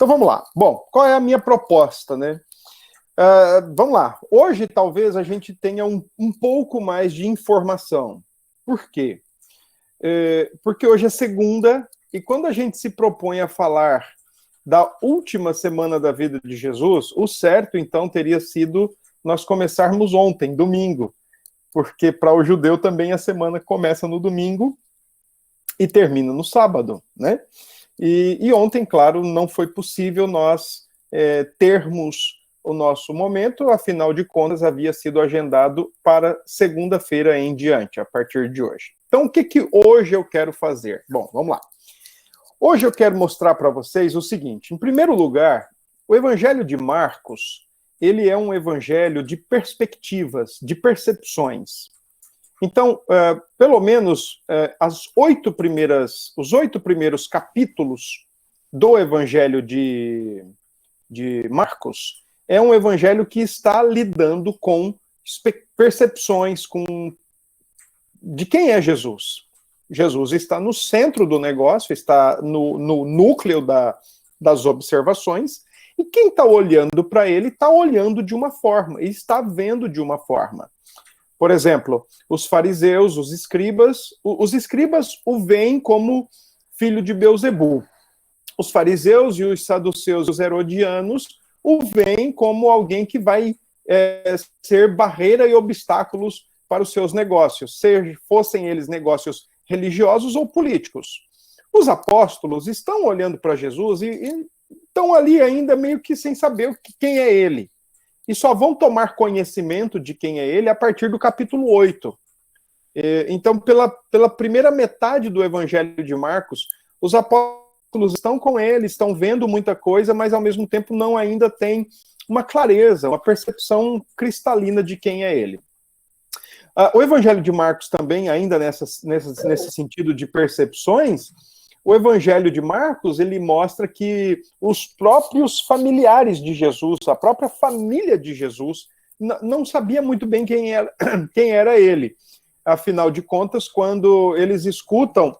Então vamos lá. Bom, qual é a minha proposta, né? Vamos lá. Hoje talvez a gente tenha um pouco mais de informação. Por quê? Porque hoje é segunda e quando a gente se propõe a falar da última semana da vida de Jesus, o certo então teria sido nós começarmos ontem, domingo, porque para o judeu também a semana começa no domingo e termina no sábado, né? E ontem, claro, não foi possível nós termos o nosso momento, afinal de contas, havia sido agendado para segunda-feira em diante, a partir de hoje. Então, o que hoje eu quero fazer? Bom, vamos lá. Hoje eu quero mostrar para vocês o seguinte. Em primeiro lugar, o Evangelho de Marcos, ele é um evangelho de perspectivas, de percepções. Então, pelo menos os 8 primeiros capítulos do Evangelho de Marcos é um evangelho que está lidando com percepções, de quem é Jesus. Jesus está no centro do negócio, está no núcleo das observações, e quem está olhando para ele está olhando de uma forma, e está vendo de uma forma. Por exemplo, os fariseus, os escribas o veem como filho de Beelzebul. Os fariseus e os saduceus, os herodianos, o veem como alguém que vai ser barreira e obstáculos para os seus negócios, fossem eles negócios religiosos ou políticos. Os apóstolos estão olhando para Jesus e estão ali ainda meio que sem saber quem é ele. E só vão tomar conhecimento de quem é ele a partir do capítulo 8. Então, pela primeira metade do Evangelho de Marcos, os apóstolos estão com ele, estão vendo muita coisa, mas ao mesmo tempo não ainda tem uma clareza, uma percepção cristalina de quem é ele. O Evangelho de Marcos também, ainda nesse sentido de percepções, o Evangelho de Marcos, ele mostra que os próprios familiares de Jesus, a própria família de Jesus, não sabia muito bem quem era ele. Afinal de contas, quando eles escutam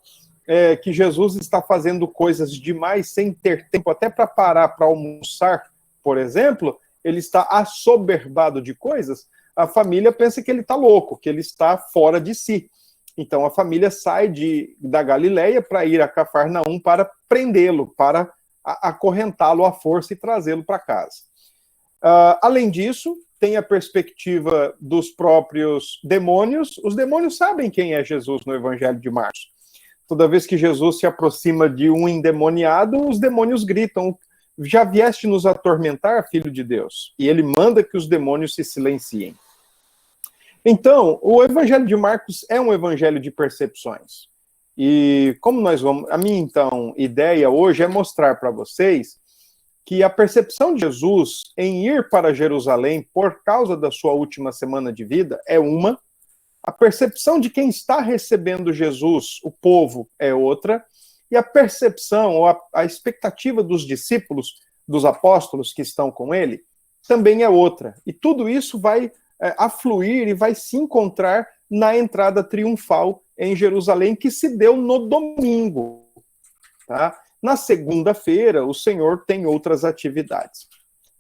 que Jesus está fazendo coisas demais sem ter tempo até para parar para almoçar, por exemplo, ele está assoberbado de coisas, a família pensa que ele está louco, que ele está fora de si. Então a família sai da Galileia para ir a Cafarnaum para prendê-lo, para acorrentá-lo à força e trazê-lo para casa. Além disso, tem a perspectiva dos próprios demônios. Os demônios sabem quem é Jesus no Evangelho de Marcos. Toda vez que Jesus se aproxima de um endemoniado, os demônios gritam: já vieste nos atormentar, filho de Deus? E ele manda que os demônios se silenciem. Então, o Evangelho de Marcos é um evangelho de percepções. E como a minha, então, ideia hoje é mostrar para vocês que a percepção de Jesus em ir para Jerusalém por causa da sua última semana de vida é uma, a percepção de quem está recebendo Jesus, o povo, é outra, e a percepção, ou a expectativa dos discípulos, dos apóstolos que estão com ele, também é outra. E tudo isso vai afluir e vai se encontrar na entrada triunfal em Jerusalém, que se deu no domingo. Tá? Na segunda-feira, o Senhor tem outras atividades.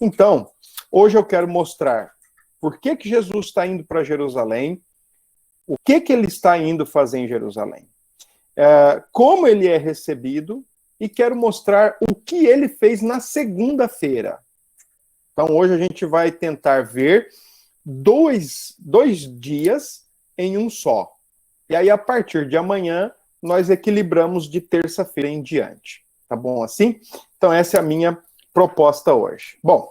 Então, hoje eu quero mostrar por que Jesus está indo para Jerusalém, o que ele está indo fazer em Jerusalém, como ele é recebido, e quero mostrar o que ele fez na segunda-feira. Então, hoje a gente vai tentar ver dois dias em um só. E aí, a partir de amanhã, nós equilibramos de terça-feira em diante. Tá bom assim? Então, essa é a minha proposta hoje. Bom,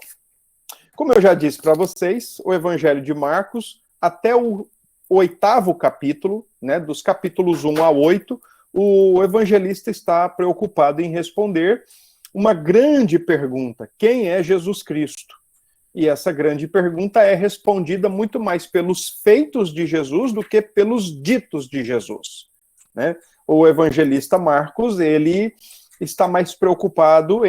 como eu já disse para vocês, o Evangelho de Marcos, até o 8º capítulo, né, dos capítulos 1 a 8, o evangelista está preocupado em responder uma grande pergunta: quem é Jesus Cristo? E essa grande pergunta é respondida muito mais pelos feitos de Jesus do que pelos ditos de Jesus. Né? O evangelista Marcos, ele está mais preocupado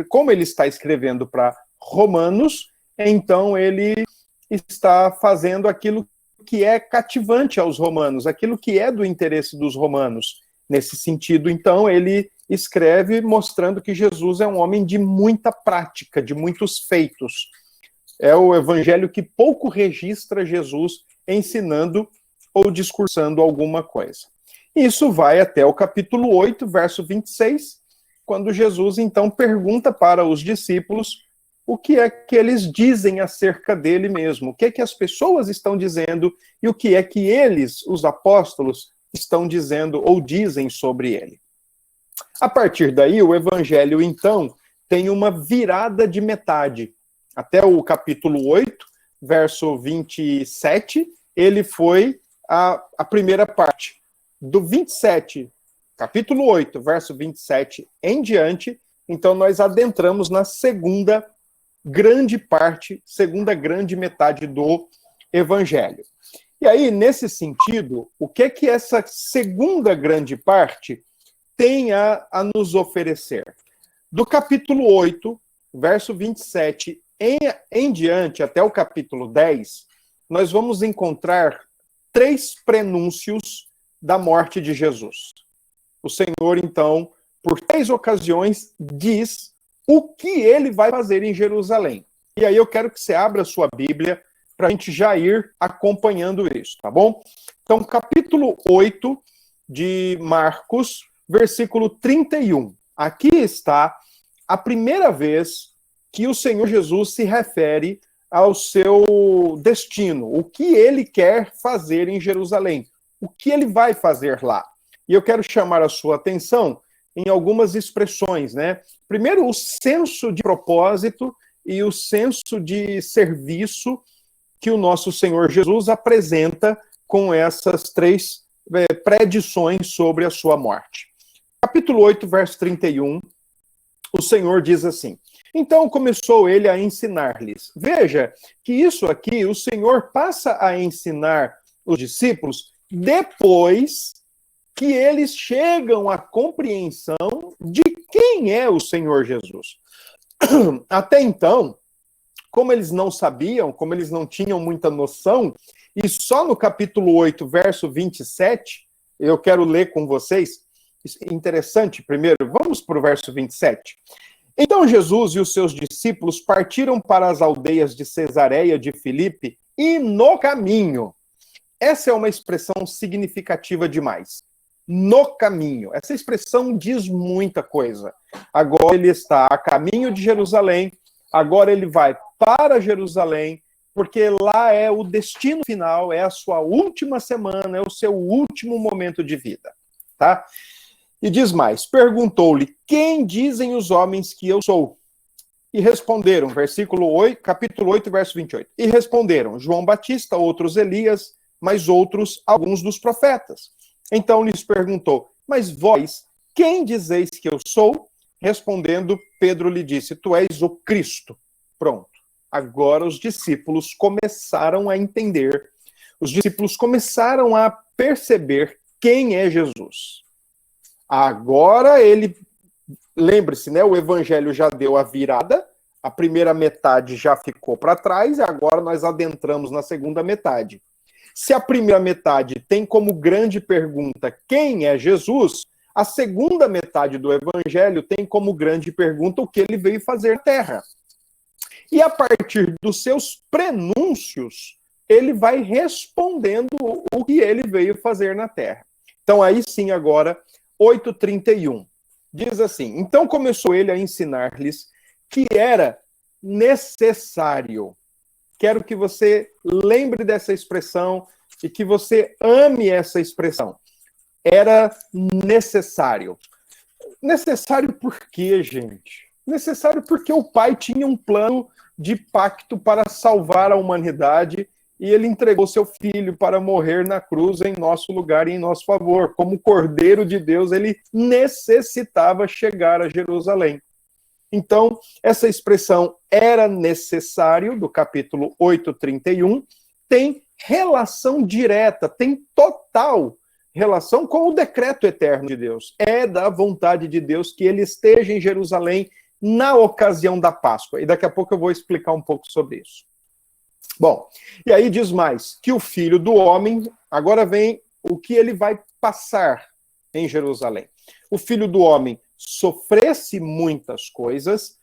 como ele está escrevendo para Romanos, então ele está fazendo aquilo que é cativante aos romanos, aquilo que é do interesse dos romanos. Nesse sentido, então, ele escreve mostrando que Jesus é um homem de muita prática, de muitos feitos. É o evangelho que pouco registra Jesus ensinando ou discursando alguma coisa. Isso vai até o capítulo 8, verso 26, quando Jesus então pergunta para os discípulos o que é que eles dizem acerca dele mesmo, o que é que as pessoas estão dizendo e o que é que eles, os apóstolos, estão dizendo ou dizem sobre ele. A partir daí, o evangelho, então, tem uma virada de metade. Até o capítulo 8, verso 27, ele foi a primeira parte. Do 27, capítulo 8, verso 27 em diante, então nós adentramos na segunda grande parte, segunda grande metade do evangelho. E aí, nesse sentido, o que é que essa segunda grande parte tem a nos oferecer? Do capítulo 8, verso 27 em diante, até o capítulo 10, nós vamos encontrar 3 prenúncios da morte de Jesus. O Senhor, então, por 3 ocasiões, diz o que ele vai fazer em Jerusalém. E aí eu quero que você abra a sua Bíblia para a gente já ir acompanhando isso, tá bom? Então, capítulo 8 de Marcos, versículo 31. Aqui está a primeira vez que o Senhor Jesus se refere ao seu destino, o que ele quer fazer em Jerusalém, o que ele vai fazer lá. E eu quero chamar a sua atenção em algumas expressões, né? Primeiro, o senso de propósito e o senso de serviço que o nosso Senhor Jesus apresenta com essas 3 predições sobre a sua morte. Capítulo 8, verso 31, o Senhor diz assim: então começou ele a ensinar-lhes. Veja que isso aqui, o Senhor passa a ensinar os discípulos depois que eles chegam à compreensão de quem é o Senhor Jesus. Até então, como eles não sabiam, como eles não tinham muita noção, e só no capítulo 8, verso 27, eu quero ler com vocês, interessante, primeiro, vamos para o verso 27. Então Jesus e os seus discípulos partiram para as aldeias de Cesareia de Filipe e no caminho. Essa é uma expressão significativa demais. No caminho. Essa expressão diz muita coisa. Agora ele está a caminho de Jerusalém, agora ele vai para Jerusalém, porque lá é o destino final, é a sua última semana, é o seu último momento de vida, tá? E diz mais, perguntou-lhe, quem dizem os homens que eu sou? E responderam, versículo 8, capítulo 8, verso 28. E responderam, João Batista, outros Elias, mas outros, alguns dos profetas. Então lhes perguntou, mas vós, quem dizeis que eu sou? Respondendo, Pedro lhe disse, tu és o Cristo. Pronto. Agora os discípulos começaram a entender, os discípulos começaram a perceber quem é Jesus. Agora ele, lembre-se, né? O evangelho já deu a virada, a primeira metade já ficou para trás, e agora nós adentramos na segunda metade. Se a primeira metade tem como grande pergunta quem é Jesus, a segunda metade do evangelho tem como grande pergunta o que ele veio fazer na terra. E a partir dos seus prenúncios, ele vai respondendo o que ele veio fazer na terra. Então aí sim agora 8:31. Diz assim, então começou ele a ensinar-lhes que era necessário. Quero que você lembre dessa expressão e que você ame essa expressão. Era necessário. Necessário por quê, gente? Necessário porque o Pai tinha um plano de pacto para salvar a humanidade e ele entregou seu filho para morrer na cruz em nosso lugar e em nosso favor. Como Cordeiro de Deus, ele necessitava chegar a Jerusalém. Então, essa expressão era necessário, do capítulo 8:31, tem relação direta, tem total relação com o decreto eterno de Deus. É da vontade de Deus que ele esteja em Jerusalém na ocasião da Páscoa. E daqui a pouco eu vou explicar um pouco sobre isso. Bom, e aí diz mais, que o Filho do Homem, agora vem o que ele vai passar em Jerusalém. O Filho do Homem sofresse muitas coisas,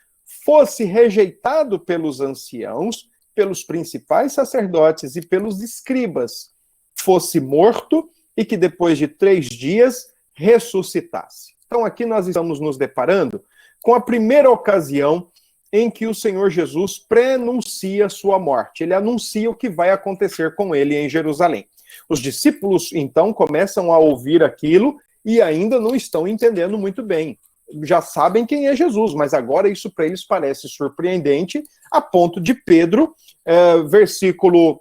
fosse rejeitado pelos anciãos, pelos principais sacerdotes e pelos escribas, fosse morto e que depois de 3 dias ressuscitasse. Então aqui nós estamos nos deparando com a primeira ocasião em que o Senhor Jesus prenuncia sua morte. Ele anuncia o que vai acontecer com ele em Jerusalém. Os discípulos, então, começam a ouvir aquilo e ainda não estão entendendo muito bem. Já sabem quem é Jesus, mas agora isso para eles parece surpreendente, a ponto de Pedro, versículo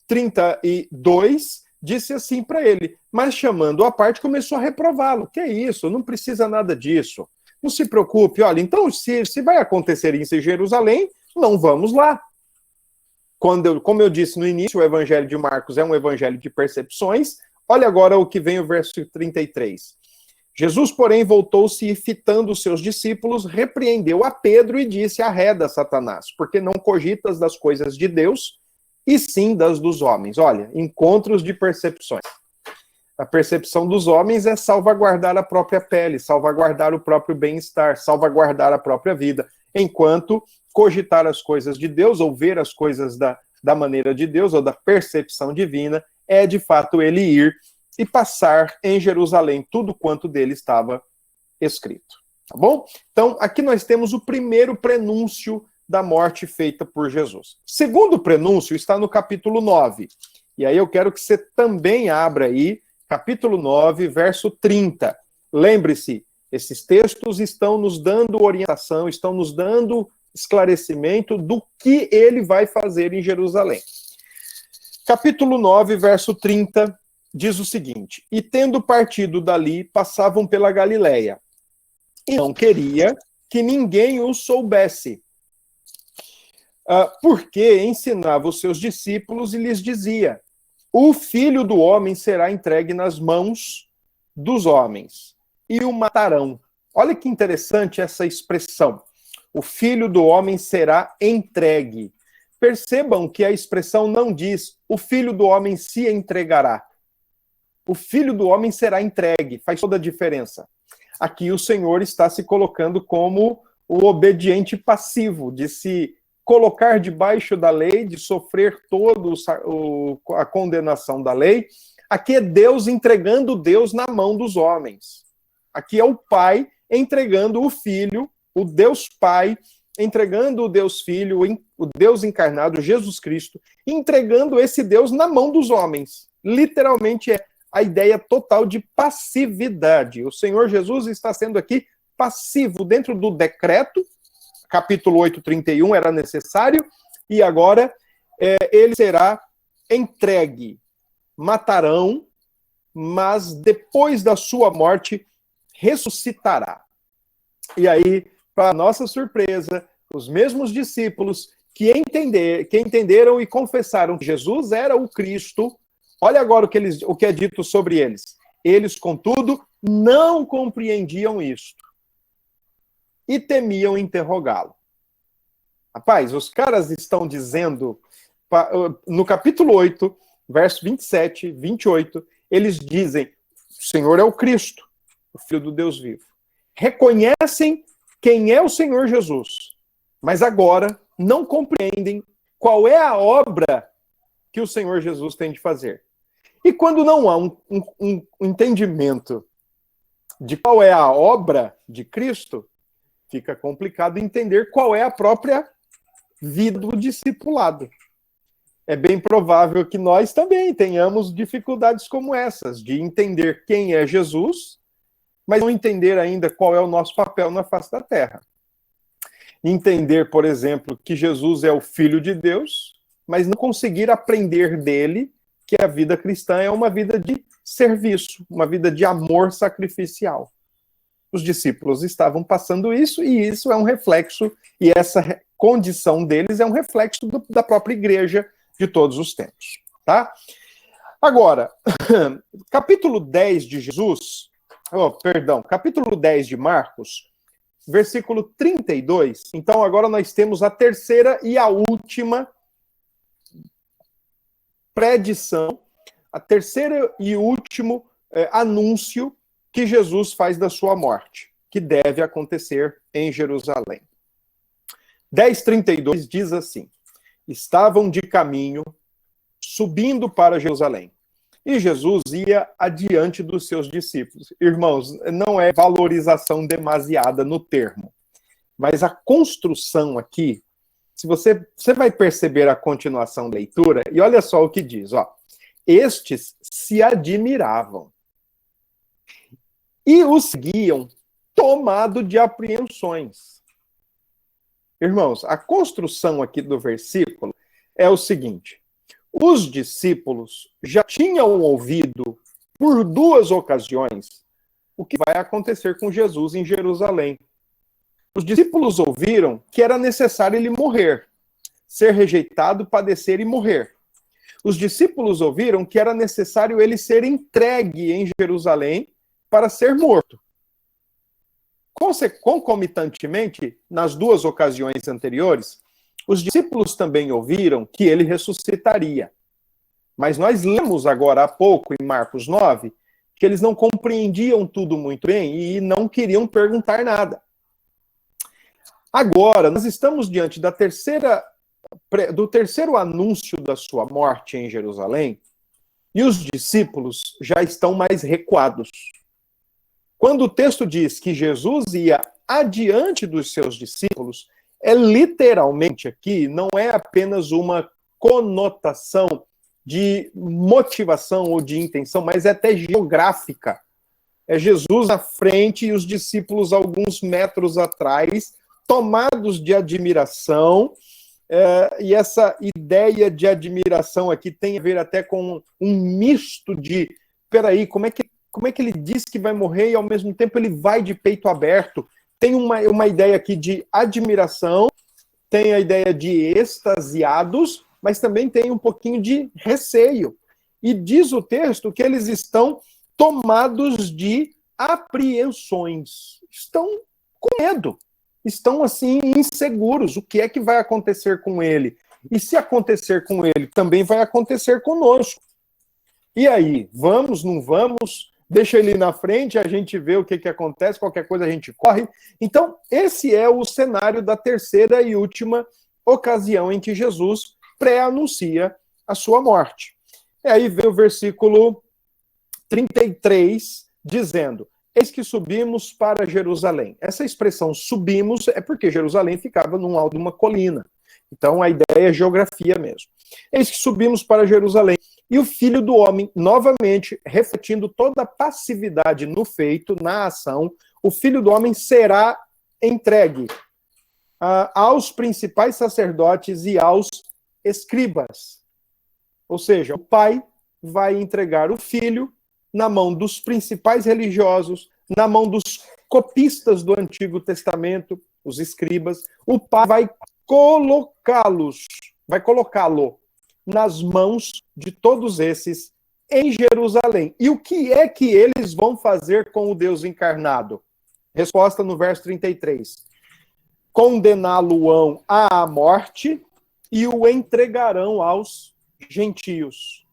32, disse assim para ele, mas chamando-o à parte, começou a reprová-lo. Que é isso? Não precisa nada disso. Não se preocupe, olha, então se vai acontecer isso em Jerusalém, não vamos lá. Como eu disse no início, o evangelho de Marcos é um evangelho de percepções. Olha agora o que vem o verso 33. Jesus, porém, voltou-se e, fitando os seus discípulos, repreendeu a Pedro e disse, arreda, Satanás, porque não cogitas das coisas de Deus, e sim das dos homens. Olha, encontros de percepções. A percepção dos homens é salvaguardar a própria pele, salvaguardar o próprio bem-estar, salvaguardar a própria vida, enquanto cogitar as coisas de Deus, ou ver as coisas da maneira de Deus, ou da percepção divina, é de fato ele ir e passar em Jerusalém tudo quanto dele estava escrito. Tá bom? Então, aqui nós temos o primeiro prenúncio da morte feita por Jesus. O segundo prenúncio está no capítulo 9. E aí eu quero que você também abra aí, capítulo 9, verso 30. Lembre-se, esses textos estão nos dando orientação, estão nos dando esclarecimento do que ele vai fazer em Jerusalém. Capítulo 9, verso 30, diz o seguinte: e tendo partido dali, passavam pela Galileia, e não queria que ninguém o soubesse, porque ensinava os seus discípulos e lhes dizia, o Filho do Homem será entregue nas mãos dos homens, e o matarão. Olha que interessante essa expressão. O Filho do Homem será entregue. Percebam que a expressão não diz o Filho do Homem se entregará. O Filho do Homem será entregue. Faz toda a diferença. Aqui o Senhor está se colocando como o obediente passivo, de se colocar debaixo da lei, de sofrer toda a condenação da lei. Aqui é Deus entregando Deus na mão dos homens. Aqui é o Pai entregando o Filho, o Deus Pai, entregando o Deus Filho, o Deus encarnado, Jesus Cristo, entregando esse Deus na mão dos homens. Literalmente é a ideia total de passividade. O Senhor Jesus está sendo aqui passivo dentro do decreto, capítulo 8, 31 era necessário, e agora ele será entregue. Matarão, mas depois da sua morte ressuscitará. E aí, para nossa surpresa, os mesmos discípulos que entenderam e confessaram que Jesus era o Cristo, olha agora o que é dito sobre eles. Eles, contudo, não compreendiam isto e temiam interrogá-lo. Rapaz, os caras estão dizendo, no capítulo 8, verso 27, 28, eles dizem, o Senhor é o Cristo, o Filho do Deus vivo. Reconhecem quem é o Senhor Jesus, mas agora não compreendem qual é a obra que o Senhor Jesus tem de fazer. E quando não há um entendimento de qual é a obra de Cristo, fica complicado entender qual é a própria vida do discipulado. É bem provável que nós também tenhamos dificuldades como essas, de entender quem é Jesus, mas não entender ainda qual é o nosso papel na face da terra. Entender, por exemplo, que Jesus é o Filho de Deus, mas não conseguir aprender dele que a vida cristã é uma vida de serviço, uma vida de amor sacrificial. Os discípulos estavam passando isso, e isso é um reflexo, e essa condição deles é um reflexo da própria igreja de todos os tempos. Tá? Agora, capítulo 10 de capítulo 10 de Marcos, versículo 32. Então, agora nós temos a terceira e a última predição, a terceira e último anúncio que Jesus faz da sua morte. que deve acontecer em Jerusalém. 10:32 diz assim: estavam de caminho, subindo para Jerusalém. E Jesus ia adiante dos seus discípulos. Irmãos, não é valorização demasiada no termo, mas a construção aqui, se você vai perceber a continuação da leitura, e olha só o que diz, ó. Estes se admiravam e os seguiam tomado de apreensões. Irmãos, a construção aqui do versículo é o seguinte: os discípulos já tinham ouvido por 2 ocasiões o que vai acontecer com Jesus em Jerusalém. Os discípulos ouviram que era necessário ele morrer, ser rejeitado, padecer e morrer. Os discípulos ouviram que era necessário ele ser entregue em Jerusalém para ser morto. Concomitantemente, nas 2 ocasiões anteriores, os discípulos também ouviram que ele ressuscitaria. Mas nós lemos agora há pouco, em Marcos 9, que eles não compreendiam tudo muito bem e não queriam perguntar nada. Agora, nós estamos diante do terceiro anúncio da sua morte em Jerusalém, e os discípulos já estão mais recuados. Quando o texto diz que Jesus ia adiante dos seus discípulos, é literalmente aqui, não é apenas uma conotação de motivação ou de intenção, mas é até geográfica. É Jesus na frente e os discípulos alguns metros atrás, tomados de admiração, e essa ideia de admiração aqui tem a ver até com um misto de, peraí, como é que ele diz que vai morrer e ao mesmo tempo ele vai de peito aberto? Tem uma ideia aqui de admiração, tem a ideia de extasiados, mas também tem um pouquinho de receio. E diz o texto que eles estão tomados de apreensões, estão com medo. Estão, assim, inseguros. O que é que vai acontecer com ele? E se acontecer com ele, também vai acontecer conosco. E aí, vamos, não vamos? Deixa ele na frente, a gente vê o que acontece, qualquer coisa a gente corre. Então, esse é o cenário da terceira e última ocasião em que Jesus pré-anuncia a sua morte. E aí vem o versículo 33, dizendo: eis que subimos para Jerusalém. Essa expressão subimos é porque Jerusalém ficava num alto de uma colina. Então a ideia é geografia mesmo. Eis que subimos para Jerusalém. E o Filho do Homem, novamente, refletindo toda a passividade no feito, na ação, o Filho do Homem será entregue aos principais sacerdotes e aos escribas. Ou seja, o Pai vai entregar o Filho na mão dos principais religiosos, na mão dos copistas do Antigo Testamento, os escribas. O Pai vai colocá-lo nas mãos de todos esses em Jerusalém. E o que é que eles vão fazer com o Deus encarnado? Resposta no verso 33. Condená-lo-ão à morte e o entregarão aos gentios.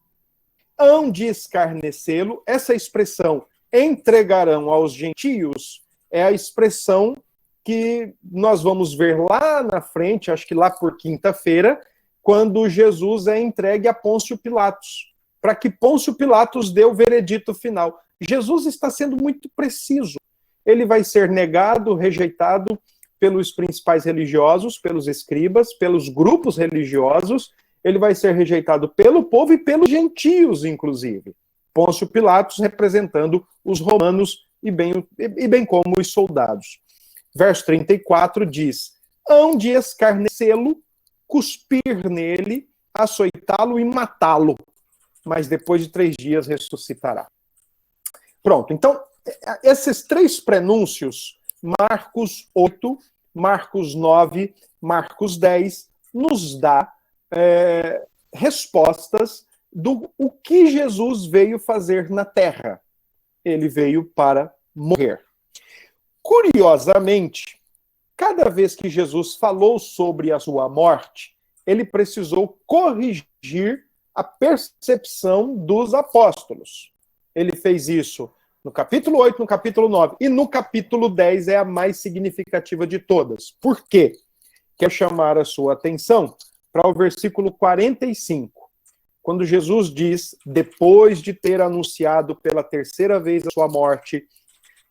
Hão de escarnecê-lo. Essa expressão, entregarão aos gentios, é a expressão que nós vamos ver lá na frente, acho que lá por quinta-feira, quando Jesus é entregue a Pôncio Pilatos, para que Pôncio Pilatos dê o veredito final. Jesus está sendo muito preciso. Ele vai ser negado, rejeitado pelos principais religiosos, pelos escribas, pelos grupos religiosos. Ele vai ser rejeitado pelo povo e pelos gentios, inclusive. Pôncio Pilatos representando os romanos e bem como os soldados. Verso 34 diz: hão de escarnecê-lo, cuspir nele, açoitá-lo e matá-lo, mas depois de 3 dias ressuscitará. Pronto, então, esses 3 prenúncios, Marcos 8, Marcos 9, Marcos 10, nos dá respostas do o que Jesus veio fazer na Terra. Ele veio para morrer. Curiosamente, cada vez que Jesus falou sobre a sua morte, ele precisou corrigir a percepção dos apóstolos. Ele fez isso No capítulo 8, no capítulo 9. E no capítulo 10 é a mais significativa de todas. Por quê? Quero chamar a sua atenção para o versículo 45. Quando Jesus diz, depois de ter anunciado pela terceira vez a sua morte,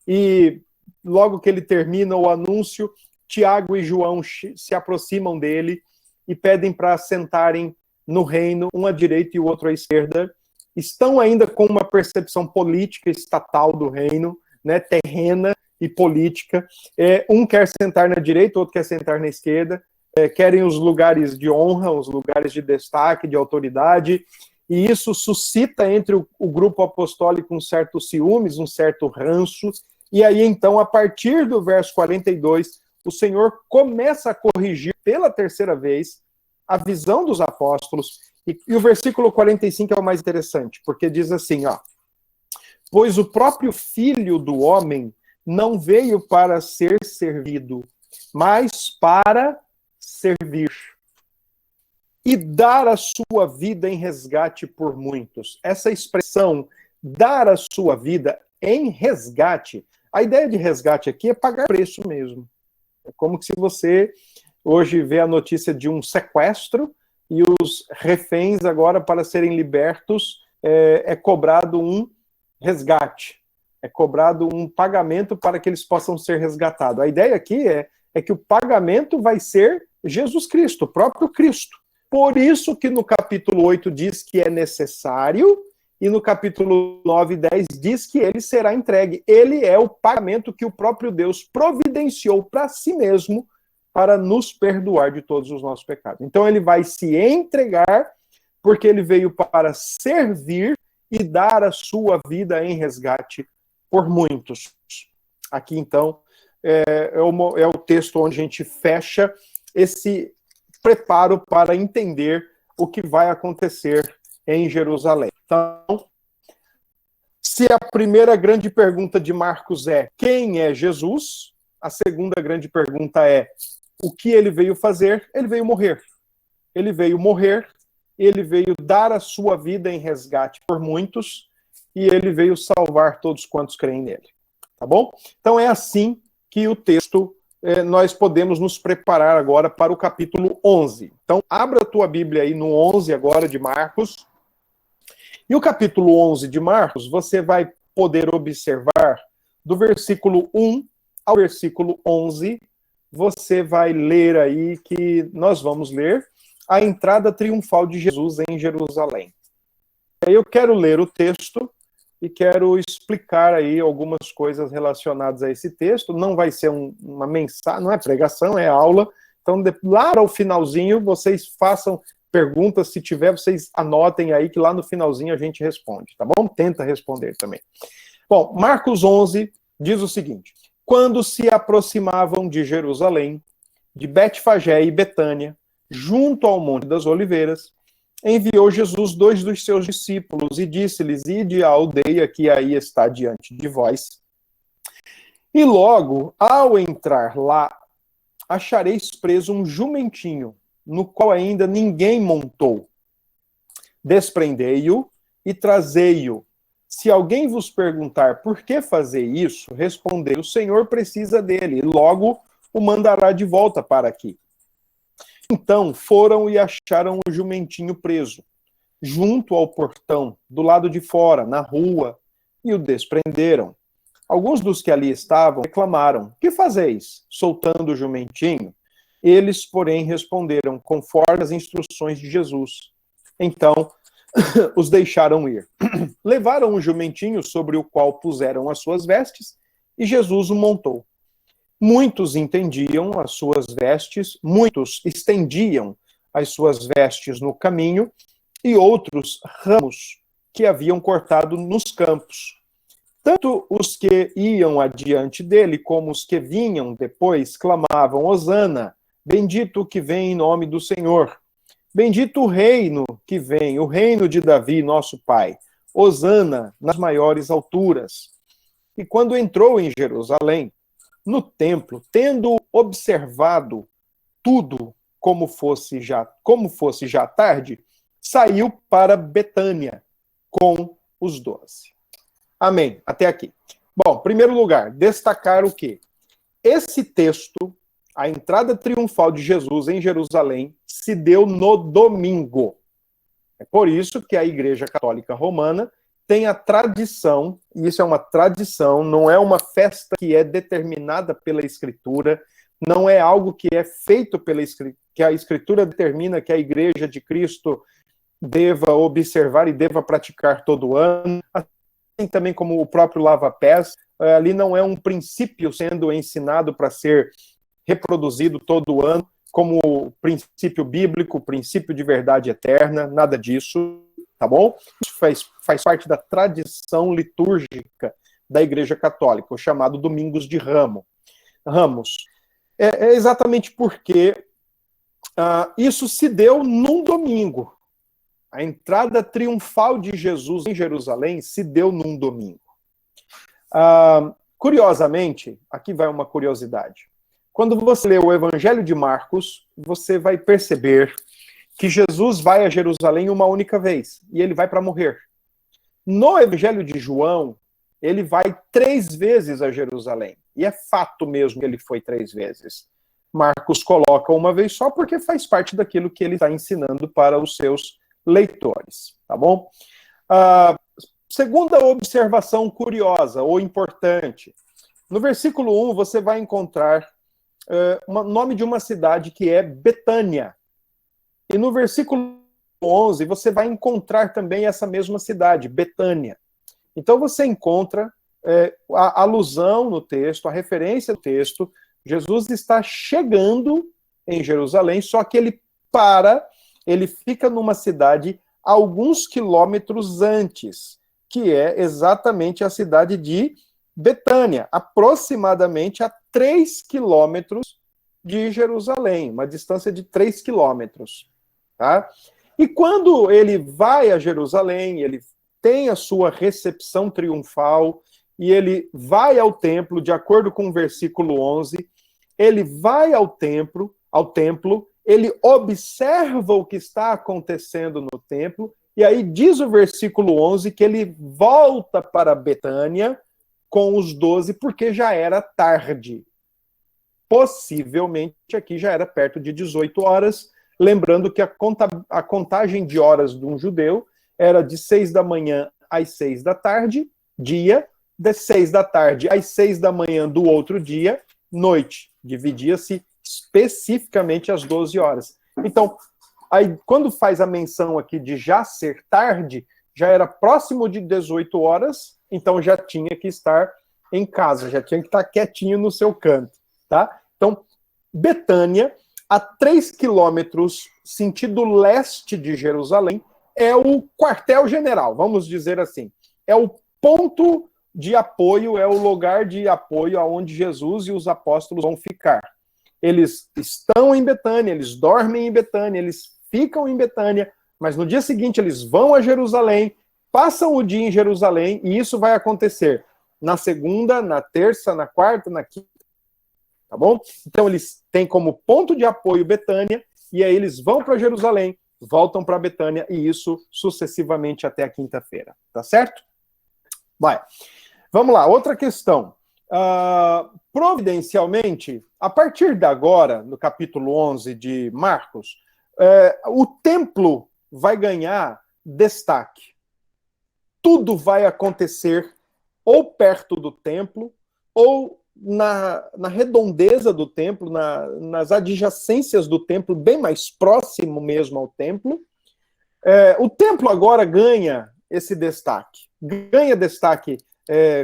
e logo que ele termina o anúncio, Tiago e João se aproximam dele e pedem para sentarem no reino, um à direita e o outro à esquerda. Estão ainda com uma percepção política estatal do reino, né, terrena e política. Um quer sentar na direita, outro quer sentar na esquerda. Querem os lugares de honra, os lugares de destaque, de autoridade, e isso suscita entre o grupo apostólico um certo ciúmes, um certo ranço, e aí então, a partir do verso 42, o Senhor começa a corrigir pela terceira vez a visão dos apóstolos, e o versículo 45 é o mais interessante, porque diz assim, ó, pois o próprio Filho do Homem não veio para ser servido, mas para servir e dar a sua vida em resgate por muitos. Essa expressão, dar a sua vida em resgate, a ideia de resgate aqui é pagar preço mesmo. É como se você hoje vê a notícia de um sequestro e os reféns agora, para serem libertos, é cobrado um resgate, é cobrado um pagamento para que eles possam ser resgatados. A ideia aqui é que o pagamento vai ser Jesus Cristo, o próprio Cristo. Por isso que no capítulo 8 diz que é necessário, e no capítulo 9 e 10 diz que ele será entregue. Ele é o pagamento que o próprio Deus providenciou para si mesmo para nos perdoar de todos os nossos pecados. Então ele vai se entregar porque ele veio para servir e dar a sua vida em resgate por muitos. Aqui, então, é o texto onde a gente fecha esse preparo para entender o que vai acontecer em Jerusalém. Então, se a primeira grande pergunta de Marcos é quem é Jesus, a segunda grande pergunta é o que ele veio fazer? Ele veio morrer. Ele veio morrer, ele veio dar a sua vida em resgate por muitos, e ele veio salvar todos quantos creem nele. Tá bom? Então é assim que o texto, nós podemos nos preparar agora para o capítulo 11. Então abra a tua Bíblia aí no 11 agora de Marcos. E o capítulo 11 de Marcos, você vai poder observar do versículo 1 ao versículo 11, você vai ler aí que nós vamos ler a entrada triunfal de Jesus em Jerusalém. Aí eu quero ler o texto e quero explicar aí algumas coisas relacionadas a esse texto. Não vai ser uma mensagem, não é pregação, é aula. Então, lá ao finalzinho, vocês façam perguntas, se tiver, vocês anotem aí que lá no finalzinho a gente responde, tá bom? Tenta responder também. Bom, Marcos 11 diz o seguinte: quando se aproximavam de Jerusalém, de Betfagé e Betânia, junto ao Monte das Oliveiras, enviou Jesus 2 dos seus discípulos e disse-lhes: ide à aldeia que aí está diante de vós. E logo, ao entrar lá, achareis preso um jumentinho, no qual ainda ninguém montou. Desprendei-o e trazei-o. Se alguém vos perguntar por que fazer isso, respondei: o Senhor precisa dele, e logo o mandará de volta para aqui. Então foram e acharam o jumentinho preso, junto ao portão, do lado de fora, na rua, e o desprenderam. Alguns dos que ali estavam reclamaram: que fazeis, soltando o jumentinho? Eles, porém, responderam conforme as instruções de Jesus. Então os deixaram ir. Levaram o jumentinho sobre o qual puseram as suas vestes, e Jesus o montou. Muitos entendiam as suas vestes, muitos estendiam as suas vestes no caminho, e outros ramos que haviam cortado nos campos. Tanto os que iam adiante dele, como os que vinham depois, clamavam: Hosana, bendito o que vem em nome do Senhor. Bendito o reino que vem, o reino de Davi, nosso pai. Hosana nas maiores alturas. E quando entrou em Jerusalém, no templo, tendo observado tudo como fosse já tarde, saiu para Betânia com os 12. Amém. Até aqui. Bom, em primeiro lugar, destacar o quê? Esse texto, a entrada triunfal de Jesus em Jerusalém, se deu no domingo. É por isso que a Igreja Católica Romana tem a tradição, e isso é uma tradição, não é uma festa que é determinada pela Escritura, não é algo que é feito pela Escritura, que a Escritura determina que a Igreja de Cristo deva observar e deva praticar todo ano, assim também como o próprio lava-pés, ali não é um princípio sendo ensinado para ser reproduzido todo ano, como princípio bíblico, princípio de verdade eterna, nada disso, tá bom? Isso faz parte da tradição litúrgica da Igreja Católica, o chamado Domingos de Ramos. É exatamente porque isso se deu num domingo. A entrada triunfal de Jesus em Jerusalém se deu num domingo. Curiosamente, aqui vai uma curiosidade. Quando você lê o Evangelho de Marcos, você vai perceber que Jesus vai a Jerusalém uma única vez, e ele vai para morrer. No Evangelho de João, ele vai 3 vezes a Jerusalém, e é fato mesmo que ele foi 3 vezes. Marcos coloca uma vez só porque faz parte daquilo que ele está ensinando para os seus leitores, tá bom? Segunda observação curiosa ou importante. No versículo 1, você vai encontrar o nome de uma cidade que é Betânia. E no versículo 11, você vai encontrar também essa mesma cidade, Betânia. Então você encontra a alusão no texto, a referência no texto. Jesus está chegando em Jerusalém, só que ele fica numa cidade alguns quilômetros antes, que é exatamente a cidade de Betânia, aproximadamente a 3 quilômetros de Jerusalém, uma distância de 3 quilômetros. Tá? E quando ele vai a Jerusalém, ele tem a sua recepção triunfal, e ele vai ao templo, de acordo com o versículo 11, ele vai ao templo, ele observa o que está acontecendo no templo, e aí diz o versículo 11 que ele volta para Betânia com os 12, porque já era tarde. Possivelmente aqui já era perto de 18 horas, lembrando que a contagem de horas de um judeu era de 6 da manhã às 6 da tarde, dia, de 6 da tarde às 6 da manhã do outro dia, noite. Dividia-se especificamente às 12 horas. Então, aí, quando faz a menção aqui de já ser tarde, já era próximo de 18 horas, então já tinha que estar em casa, já tinha que estar quietinho no seu canto, tá? Então, Betânia, a 3 quilômetros, sentido leste de Jerusalém, é o quartel-general, vamos dizer assim. É o ponto de apoio, é o lugar de apoio aonde Jesus e os apóstolos vão ficar. Eles estão em Betânia, eles dormem em Betânia, eles ficam em Betânia, mas no dia seguinte eles vão a Jerusalém, passam o dia em Jerusalém, e isso vai acontecer na segunda, na terça, na quarta, na quinta, tá bom? Então eles têm como ponto de apoio Betânia, e aí eles vão para Jerusalém, voltam para Betânia, e isso sucessivamente até a quinta-feira, tá certo? Vai. Vamos lá, outra questão. Providencialmente, a partir de agora, no capítulo 11 de Marcos, o templo vai ganhar destaque. Tudo vai acontecer ou perto do templo, ou na redondeza do templo, nas adjacências do templo, bem mais próximo mesmo ao templo. O templo agora ganha esse destaque. Ganha destaque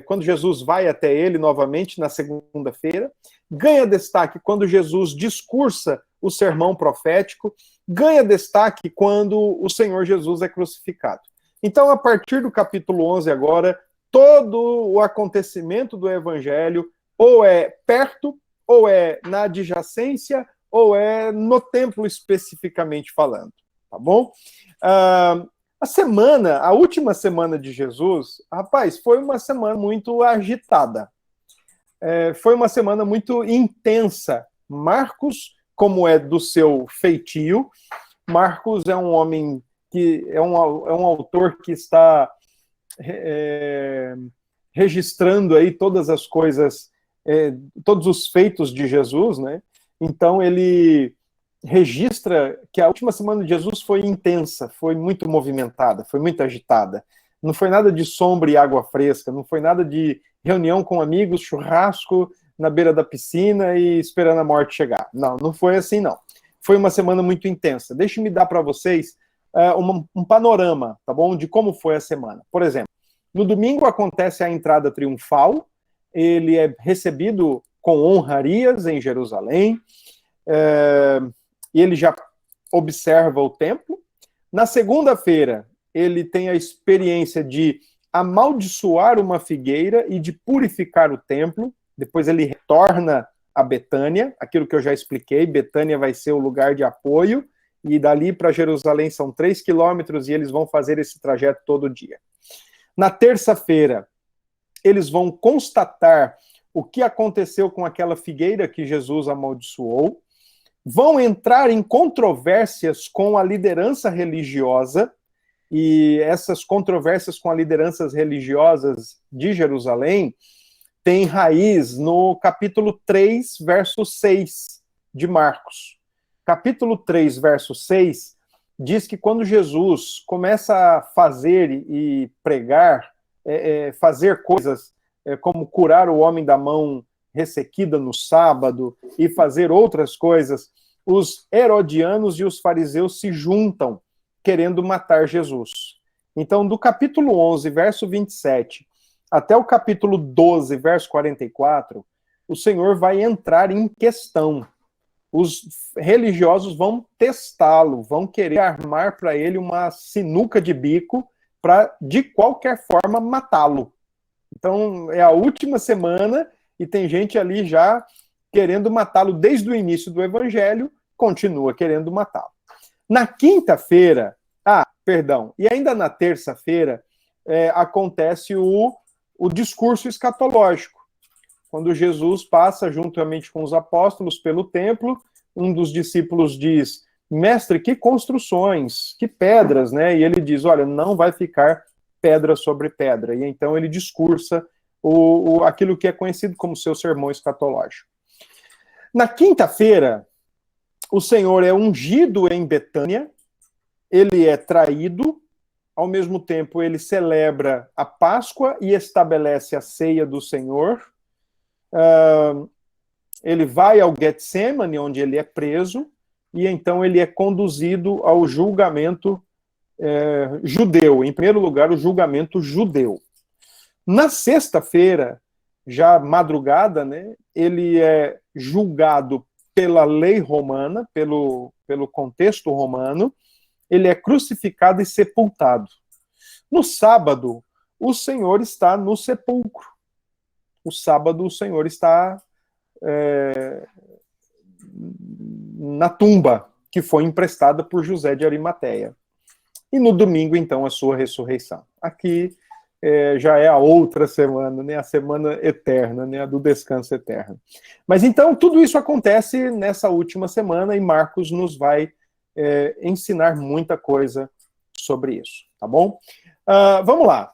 quando Jesus vai até ele novamente na segunda-feira, ganha destaque quando Jesus discursa o sermão profético, ganha destaque quando o Senhor Jesus é crucificado. Então, a partir do capítulo 11 agora, todo o acontecimento do evangelho ou é perto, ou é na adjacência, ou é no templo especificamente falando, tá bom? A última semana de Jesus, rapaz, foi uma semana muito agitada. Foi uma semana muito intensa. Marcos, como é do seu feitio, Marcos é um homem que é um autor que está registrando aí todas as coisas, todos os feitos de Jesus, né? Então ele registra que a última semana de Jesus foi intensa, foi muito movimentada, foi muito agitada. Não foi nada de sombra e água fresca, não foi nada de reunião com amigos, churrasco na beira da piscina e esperando a morte chegar. Não, não foi assim, não. Foi uma semana muito intensa. Deixe-me dar para vocês um panorama, tá bom? De como foi a semana. Por exemplo, no domingo acontece a entrada triunfal, ele é recebido com honrarias em Jerusalém, e ele já observa o templo. Na segunda-feira, ele tem a experiência de amaldiçoar uma figueira e de purificar o templo. Depois ele retorna a Betânia, aquilo que eu já expliquei. Betânia vai ser o lugar de apoio, e dali para Jerusalém são 3 quilômetros, e eles vão fazer esse trajeto todo dia. Na terça-feira, eles vão constatar o que aconteceu com aquela figueira que Jesus amaldiçoou, vão entrar em controvérsias com a liderança religiosa, e essas controvérsias com as lideranças religiosas de Jerusalém têm raiz no capítulo 3, verso 6 de Marcos. Capítulo 3, verso 6, diz que quando Jesus começa a fazer e pregar, fazer coisas como curar o homem da mão ressequida no sábado e fazer outras coisas, os herodianos e os fariseus se juntam querendo matar Jesus. Então, do capítulo 11, verso 27, até o capítulo 12, verso 44, o Senhor vai entrar em questão. Os religiosos vão testá-lo, vão querer armar para ele uma sinuca de bico para, de qualquer forma, matá-lo. Então, é a última semana e tem gente ali já querendo matá-lo desde o início do evangelho, continua querendo matá-lo. Na quinta-feira, e ainda na terça-feira, acontece o discurso escatológico. Quando Jesus passa juntamente com os apóstolos pelo templo, um dos discípulos diz: mestre, que construções, que pedras, né? E ele diz: olha, não vai ficar pedra sobre pedra. E então ele discursa aquilo que é conhecido como seu sermão escatológico. Na quinta-feira, o Senhor é ungido em Betânia, ele é traído, ao mesmo tempo ele celebra a Páscoa e estabelece a ceia do Senhor. Ele vai ao Getsemane, onde ele é preso, e então ele é conduzido ao julgamento judeu. Em primeiro lugar, o julgamento judeu. Na sexta-feira, já madrugada, né, ele é julgado pela lei romana, pelo contexto romano, ele é crucificado e sepultado. No sábado, o Senhor está no sepulcro. O sábado, o Senhor está na tumba, que foi emprestada por José de Arimateia. E no domingo, então, a sua ressurreição. Aqui já é a outra semana, né, a semana eterna, né, a do descanso eterno. Mas então, tudo isso acontece nessa última semana e Marcos nos vai ensinar muita coisa sobre isso, tá bom? Vamos lá.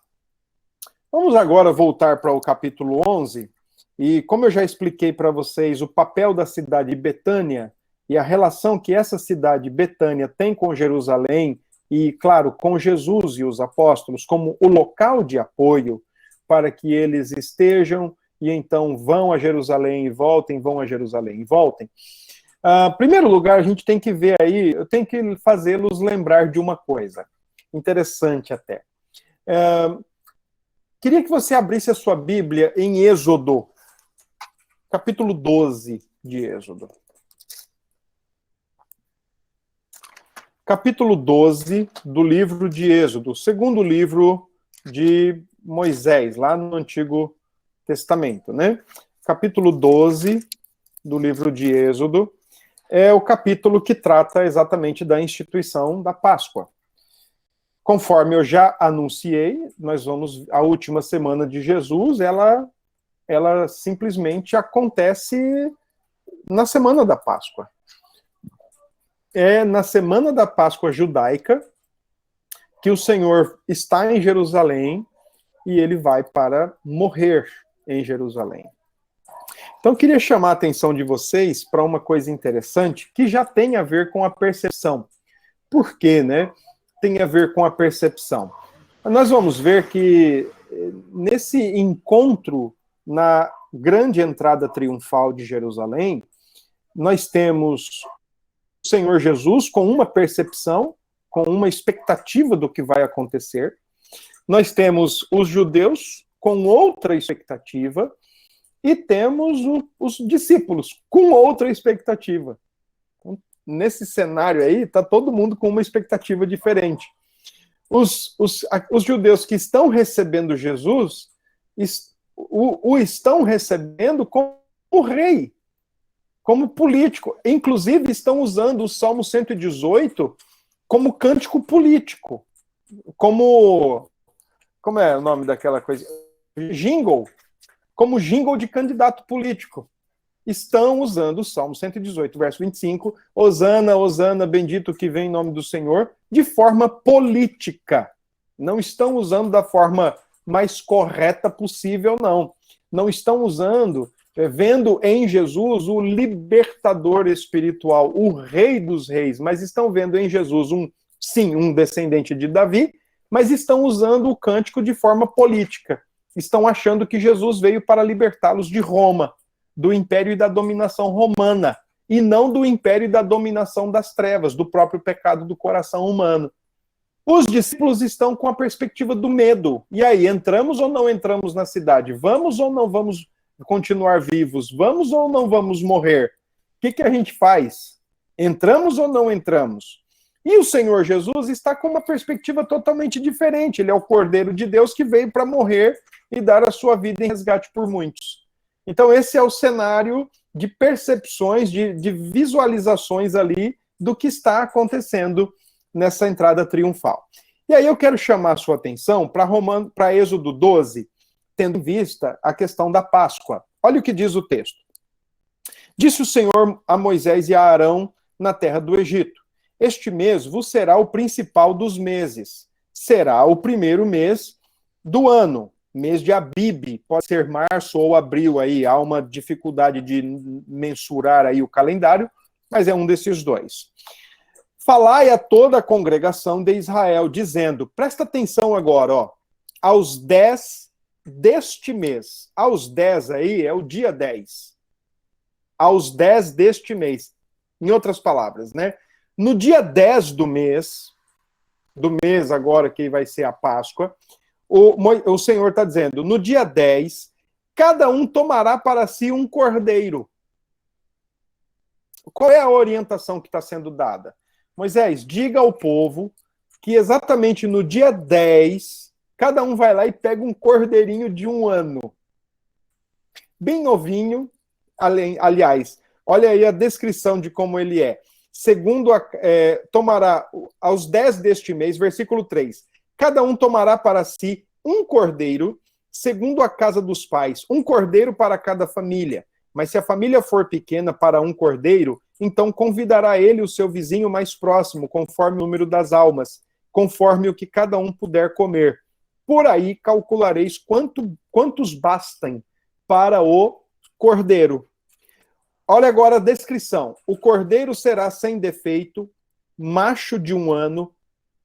Vamos agora voltar para o capítulo 11, e como eu já expliquei para vocês o papel da cidade de Betânia e a relação que essa cidade, Betânia, tem com Jerusalém e, claro, com Jesus e os apóstolos como o local de apoio para que eles estejam e então vão a Jerusalém e voltem, vão a Jerusalém e voltem. Em primeiro lugar, a gente tem que ver aí, eu tenho que fazê-los lembrar de uma coisa interessante até. Queria que você abrisse a sua Bíblia em Êxodo, capítulo 12 de Êxodo. Capítulo 12 do livro de Êxodo, segundo livro de Moisés, lá no Antigo Testamento, né? Capítulo 12 do livro de Êxodo é o capítulo que trata exatamente da instituição da Páscoa. Conforme eu já anunciei, nós vamos, a última semana de Jesus, ela simplesmente acontece na semana da Páscoa. É na semana da Páscoa judaica que o Senhor está em Jerusalém e ele vai para morrer em Jerusalém. Então, eu queria chamar a atenção de vocês para uma coisa interessante que já tem a ver com a percepção. Por quê, né? Tem a ver com a percepção. Nós vamos ver que nesse encontro na grande entrada triunfal de Jerusalém, nós temos o Senhor Jesus com uma percepção, com uma expectativa do que vai acontecer. Nós temos os judeus com outra expectativa e temos os discípulos com outra expectativa. Então, nesse cenário aí, está todo mundo com uma expectativa diferente. Os judeus que estão recebendo Jesus o estão recebendo como rei, como político. Inclusive, estão usando o Salmo 118 como cântico político, como é o nome daquela coisa? Jingle, como jingle de candidato político. Estão usando o Salmo 118, verso 25, Hosana, Hosana, bendito que vem em nome do Senhor, de forma política. Não estão usando da forma mais correta possível, não. Não estão usando, vendo em Jesus o libertador espiritual, o rei dos reis, mas estão vendo em Jesus um descendente de Davi, mas estão usando o cântico de forma política. Estão achando que Jesus veio para libertá-los de Roma, do império e da dominação romana, e não do império e da dominação das trevas, do próprio pecado do coração humano. Os discípulos estão com a perspectiva do medo. E aí, entramos ou não entramos na cidade? Vamos ou não vamos continuar vivos? Vamos ou não vamos morrer? O que a gente faz? Entramos ou não entramos? E o Senhor Jesus está com uma perspectiva totalmente diferente. Ele é o Cordeiro de Deus que veio para morrer e dar a sua vida em resgate por muitos. Então, esse é o cenário de percepções, de visualizações ali do que está acontecendo nessa entrada triunfal. E aí eu quero chamar a sua atenção para Êxodo 12, tendo em vista a questão da Páscoa. Olha o que diz o texto. Disse o Senhor a Moisés e a Arão na terra do Egito: este mês vos será o principal dos meses. Será o primeiro mês do ano. Mês de Abibe, pode ser março ou abril aí, há uma dificuldade de mensurar aí o calendário, mas é um desses dois. Falai a toda a congregação de Israel, dizendo, presta atenção agora, ó, aos 10 deste mês. Aos 10 aí é o dia 10. Aos 10 deste mês. Em outras palavras, né? No dia 10 do mês agora que vai ser a Páscoa, o Senhor está dizendo, no dia 10, cada um tomará para si um cordeiro. Qual é a orientação que está sendo dada? Moisés, diga ao povo que exatamente no dia 10, cada um vai lá e pega um cordeirinho de 1 ano. Bem novinho, aliás, olha aí a descrição de como ele é. Segundo, tomará aos 10 deste mês, versículo 3, cada um tomará para si um cordeiro, segundo a casa dos pais, um cordeiro para cada família. Mas se a família for pequena para um cordeiro, então convidará ele o seu vizinho mais próximo, conforme o número das almas, conforme o que cada um puder comer. Por aí calculareis quantos bastem para o cordeiro. Olha agora a descrição. O cordeiro será sem defeito, macho de 1 ano,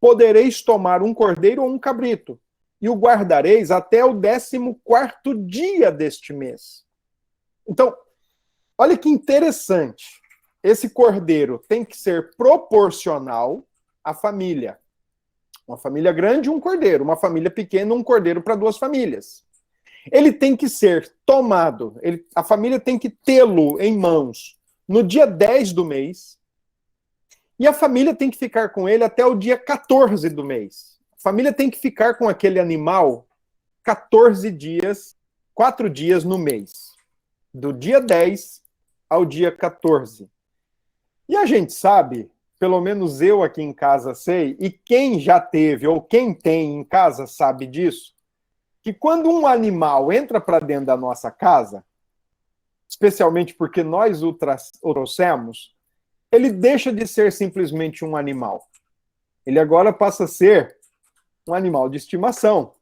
podereis tomar um cordeiro ou um cabrito, e o guardareis até o 14º dia deste mês. Então, olha que interessante. Esse cordeiro tem que ser proporcional à família. Uma família grande, um cordeiro. Uma família pequena, um cordeiro para 2 famílias. Ele tem que ser tomado, a família tem que tê-lo em mãos no dia 10 do mês, e a família tem que ficar com ele até o dia 14 do mês. A família tem que ficar com aquele animal 14 dias, 4 dias no mês. Do dia 10 ao dia 14. E a gente sabe, pelo menos eu aqui em casa sei, e quem já teve ou quem tem em casa sabe disso, que quando um animal entra para dentro da nossa casa, especialmente porque nós o trouxemos, ele deixa de ser simplesmente um animal. Ele agora passa a ser um animal de estimação.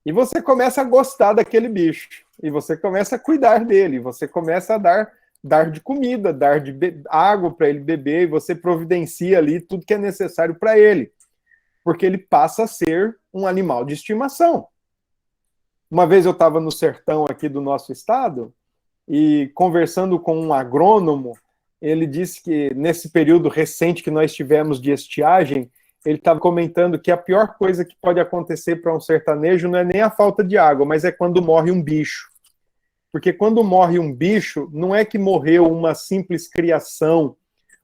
E você começa a gostar daquele bicho. E você começa a cuidar dele. Você começa a dar de comida, dar de água para ele beber. E você providencia ali tudo que é necessário para ele. Porque ele passa a ser um animal de estimação. Uma vez eu estava no sertão aqui do nosso estado e conversando com um agrônomo, ele disse que nesse período recente que nós tivemos de estiagem, ele estava comentando que a pior coisa que pode acontecer para um sertanejo não é nem a falta de água, mas é quando morre um bicho. Porque quando morre um bicho, não é que morreu uma simples criação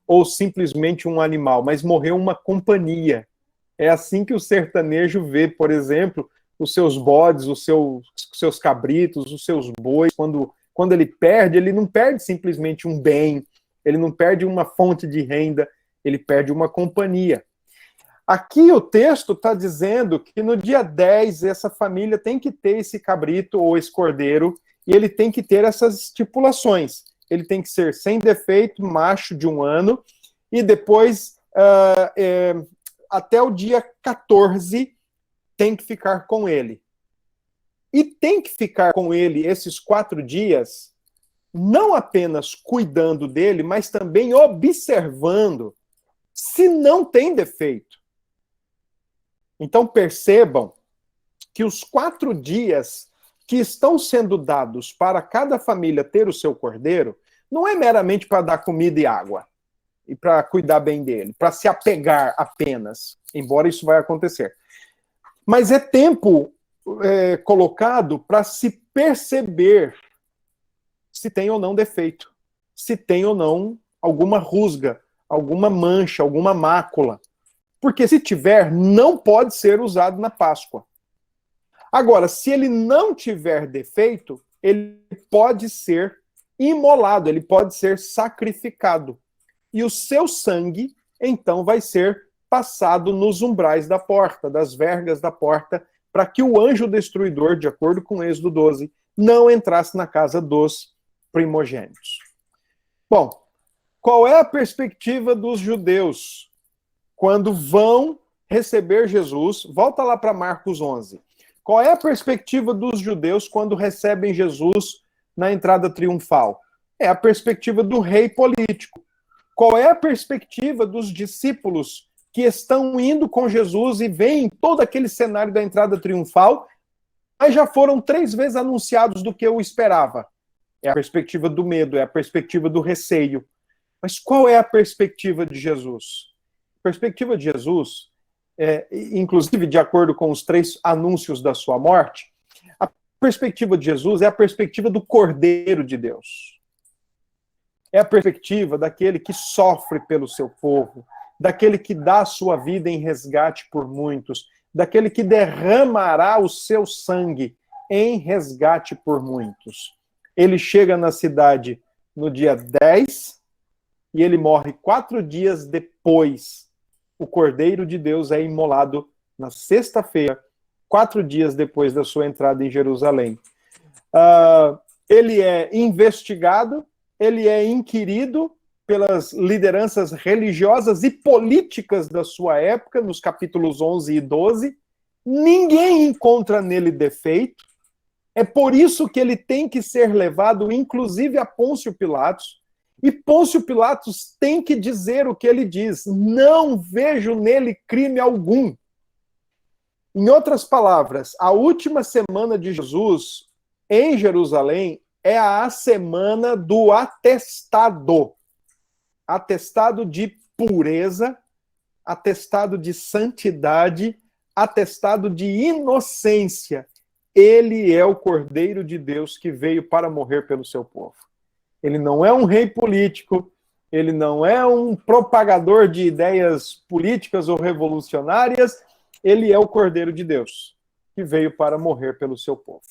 ou simplesmente um animal, mas morreu uma companhia. É assim que o sertanejo vê, por exemplo, os seus bodes, os seus cabritos, os seus bois. Quando ele não perde simplesmente um bem, ele não perde uma fonte de renda, ele perde uma companhia. Aqui o texto está dizendo que no dia 10 essa família tem que ter esse cabrito ou esse cordeiro e ele tem que ter essas estipulações. Ele tem que ser sem defeito, macho de 1 ano e depois, até o dia 14, tem que ficar com ele. E tem que ficar com ele esses 4 dias, não apenas cuidando dele, mas também observando se não tem defeito. Então percebam que os 4 dias que estão sendo dados para cada família ter o seu cordeiro, não é meramente para dar comida e água, e para cuidar bem dele, para se apegar apenas, embora isso vai acontecer. Mas é tempo colocado para se perceber se tem ou não defeito, se tem ou não alguma rusga, alguma mancha, alguma mácula. Porque se tiver, não pode ser usado na Páscoa. Agora, se ele não tiver defeito, ele pode ser imolado, ele pode ser sacrificado. E o seu sangue, então, vai ser passado nos umbrais da porta, das vergas da porta, para que o anjo destruidor, de acordo com Êxodo 12, não entrasse na casa dos primogênitos. Bom, qual é a perspectiva dos judeus quando vão receber Jesus? Volta lá para Marcos 11. Qual é a perspectiva dos judeus quando recebem Jesus na entrada triunfal? É a perspectiva do rei político. Qual é a perspectiva dos discípulos que estão indo com Jesus e veem todo aquele cenário da entrada triunfal, mas já foram 3 vezes anunciados do que eu esperava? É a perspectiva do medo, é a perspectiva do receio. Mas qual é a perspectiva de Jesus? A perspectiva de Jesus, inclusive de acordo com os 3 anúncios da sua morte, a perspectiva de Jesus é a perspectiva do Cordeiro de Deus. É a perspectiva daquele que sofre pelo seu povo, daquele que dá a sua vida em resgate por muitos, daquele que derramará o seu sangue em resgate por muitos. Ele chega na cidade no dia 10 e ele morre 4 dias depois. O Cordeiro de Deus é imolado na sexta-feira, 4 dias depois da sua entrada em Jerusalém. Ele é investigado, ele é inquirido pelas lideranças religiosas e políticas da sua época, nos capítulos 11 e 12. Ninguém encontra nele defeito. É por isso que ele tem que ser levado, inclusive, a Pôncio Pilatos. E Pôncio Pilatos tem que dizer o que ele diz: não vejo nele crime algum. Em outras palavras, a última semana de Jesus em Jerusalém é a semana do atestado. Atestado de pureza, atestado de santidade, atestado de inocência. Ele é o Cordeiro de Deus que veio para morrer pelo seu povo. Ele não é um rei político, ele não é um propagador de ideias políticas ou revolucionárias, ele é o Cordeiro de Deus que veio para morrer pelo seu povo.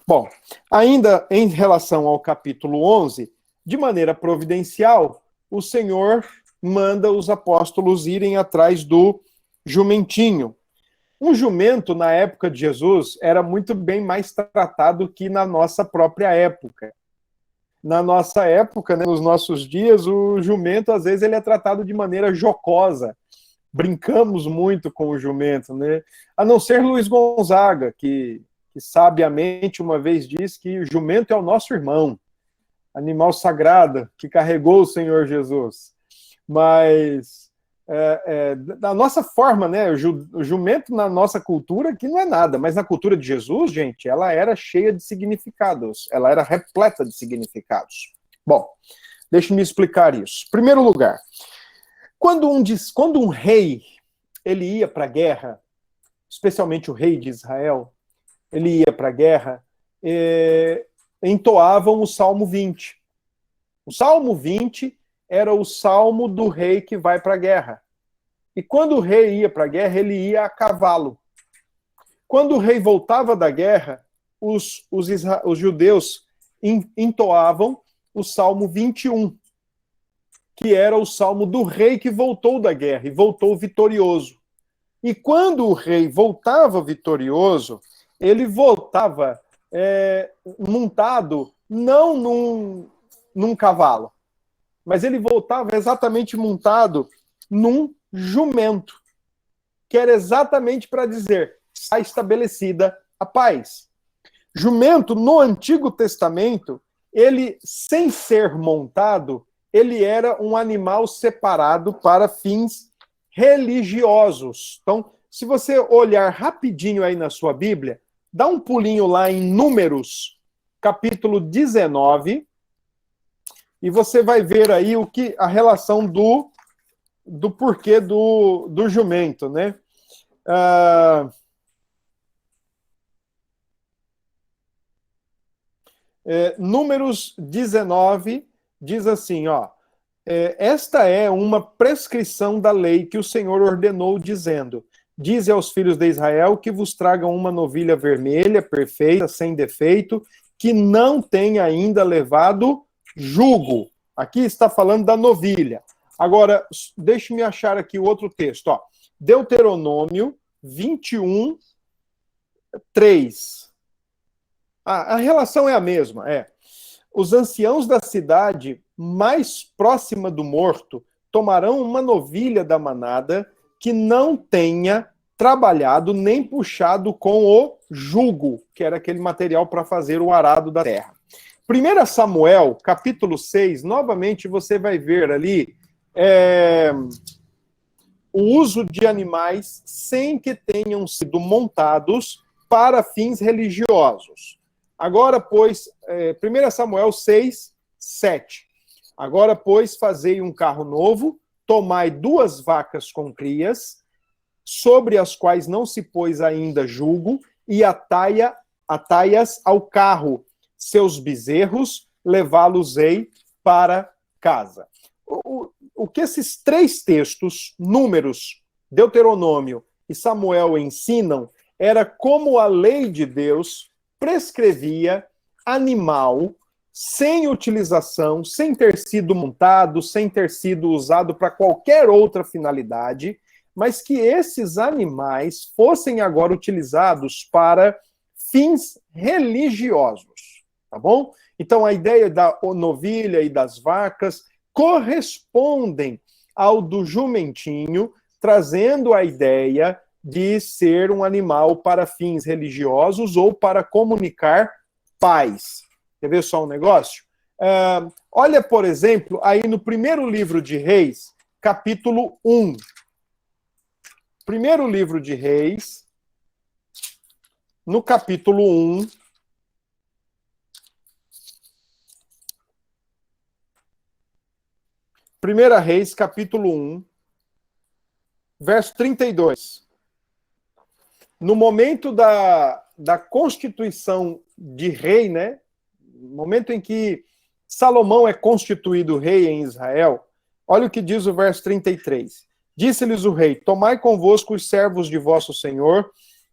Bom, ainda em relação ao capítulo 11, de maneira providencial, o Senhor manda os apóstolos irem atrás do jumentinho. Um jumento, na época de Jesus, era muito bem mais tratado que na nossa própria época. Na nossa época, né, nos nossos dias, o jumento, às vezes, ele é tratado de maneira jocosa. brincamos muito com o jumento, né? A não ser Luiz Gonzaga, que sabiamente uma vez disse que o jumento é o nosso irmão, animal sagrado que carregou o Senhor Jesus. Mas da nossa forma, né? O jumento na nossa cultura que não é nada, mas na cultura de Jesus, gente, ela era cheia de significados, ela era repleta de significados. Bom, deixe-me explicar isso. Em primeiro lugar, quando um rei ele ia para a guerra, especialmente o rei de Israel, ele ia para a guerra, entoavam o Salmo 20. O Salmo 20 era o salmo do rei que vai para a guerra. E quando o rei ia para a guerra, ele ia a cavalo. Quando o rei voltava da guerra, os judeus entoavam o Salmo 21, que era o salmo do rei que voltou da guerra e voltou vitorioso. E quando o rei voltava vitorioso, ele voltava montado não num cavalo, mas ele voltava exatamente montado num jumento, que era exatamente para dizer, está estabelecida a paz. Jumento, no Antigo Testamento, ele, sem ser montado, ele era um animal separado para fins religiosos. Então, se você olhar rapidinho aí na sua Bíblia, dá um pulinho lá em Números, capítulo 19, e você vai ver aí a relação do porquê do jumento, né? Números 19 diz assim, ó, esta é uma prescrição da lei que o Senhor ordenou, dizendo, dize aos filhos de Israel que vos tragam uma novilha vermelha, perfeita, sem defeito, que não tenha ainda levado jugo. Aqui está falando da novilha. Agora, deixe-me achar aqui o outro texto. Ó. Deuteronômio 21, 3. A relação é a mesma. Os anciãos da cidade mais próxima do morto tomarão uma novilha da manada que não tenha trabalhado nem puxado com o jugo, que era aquele material para fazer o arado da terra. 1 Samuel, capítulo 6, novamente você vai ver ali o uso de animais sem que tenham sido montados para fins religiosos. Agora, pois, 1 Samuel 6, 7. Agora, pois, fazei um carro novo, tomai 2 vacas com crias, sobre as quais não se pôs ainda jugo, e atai-as ao carro, seus bezerros, levá-los-ei para casa. O que esses 3 textos, Números, Deuteronômio e Samuel ensinam, era como a lei de Deus prescrevia animal sem utilização, sem ter sido montado, sem ter sido usado para qualquer outra finalidade, mas que esses animais fossem agora utilizados para fins religiosos, tá bom? Então a ideia da novilha e das vacas correspondem ao do jumentinho, trazendo a ideia de ser um animal para fins religiosos ou para comunicar paz. Quer ver só um negócio? Olha, por exemplo, aí no primeiro livro de Reis, capítulo 1. Primeiro livro de Reis, no capítulo 1. Primeira Reis, capítulo 1, verso 32. No momento da constituição de rei, né? No momento em que Salomão é constituído rei em Israel, olha o que diz o verso 33. Disse-lhes o rei, tomai convosco os servos de vosso senhor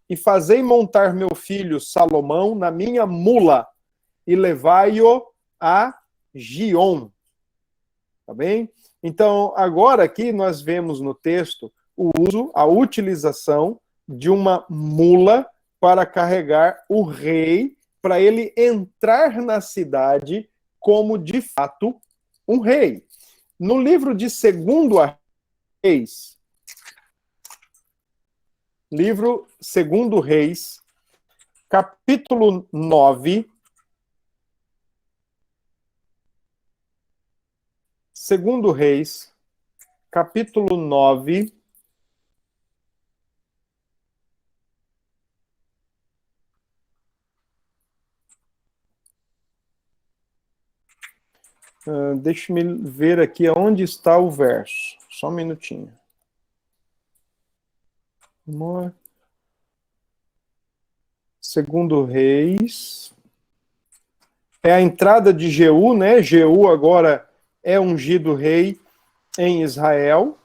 e fazei montar meu filho Salomão na minha mula e levai-o a Giom. Tá bem? Então, agora aqui nós vemos no texto o uso, a utilização de uma mula para carregar o rei, para ele entrar na cidade como, de fato, um rei. No livro de 2 Reis, livro Segundo Reis, capítulo 9. Segundo Reis, capítulo 9. Deixe-me ver aqui onde está o verso. Só um minutinho. Segundo Reis. É a entrada de Jeú, né? Jeú agora é ungido rei em Israel.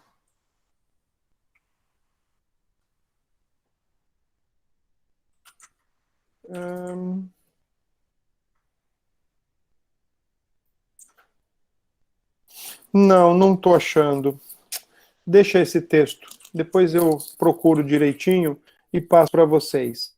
Não estou achando. Deixa esse texto. Depois eu procuro direitinho e passo para vocês.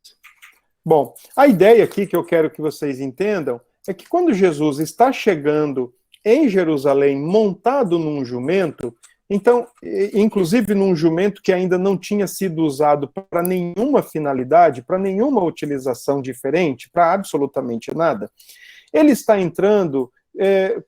Bom, a ideia aqui que eu quero que vocês entendam é que quando Jesus está chegando em Jerusalém montado num jumento, então, inclusive num jumento que ainda não tinha sido usado para nenhuma finalidade, para nenhuma utilização diferente, para absolutamente nada, ele está entrando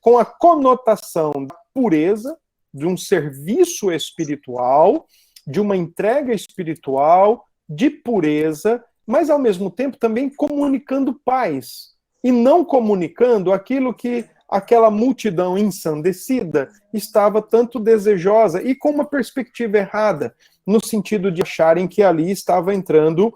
com a conotação da pureza, de um serviço espiritual, de uma entrega espiritual, de pureza, mas ao mesmo tempo também comunicando paz, e não comunicando aquilo que aquela multidão ensandecida estava tanto desejosa e com uma perspectiva errada, no sentido de acharem que ali estava entrando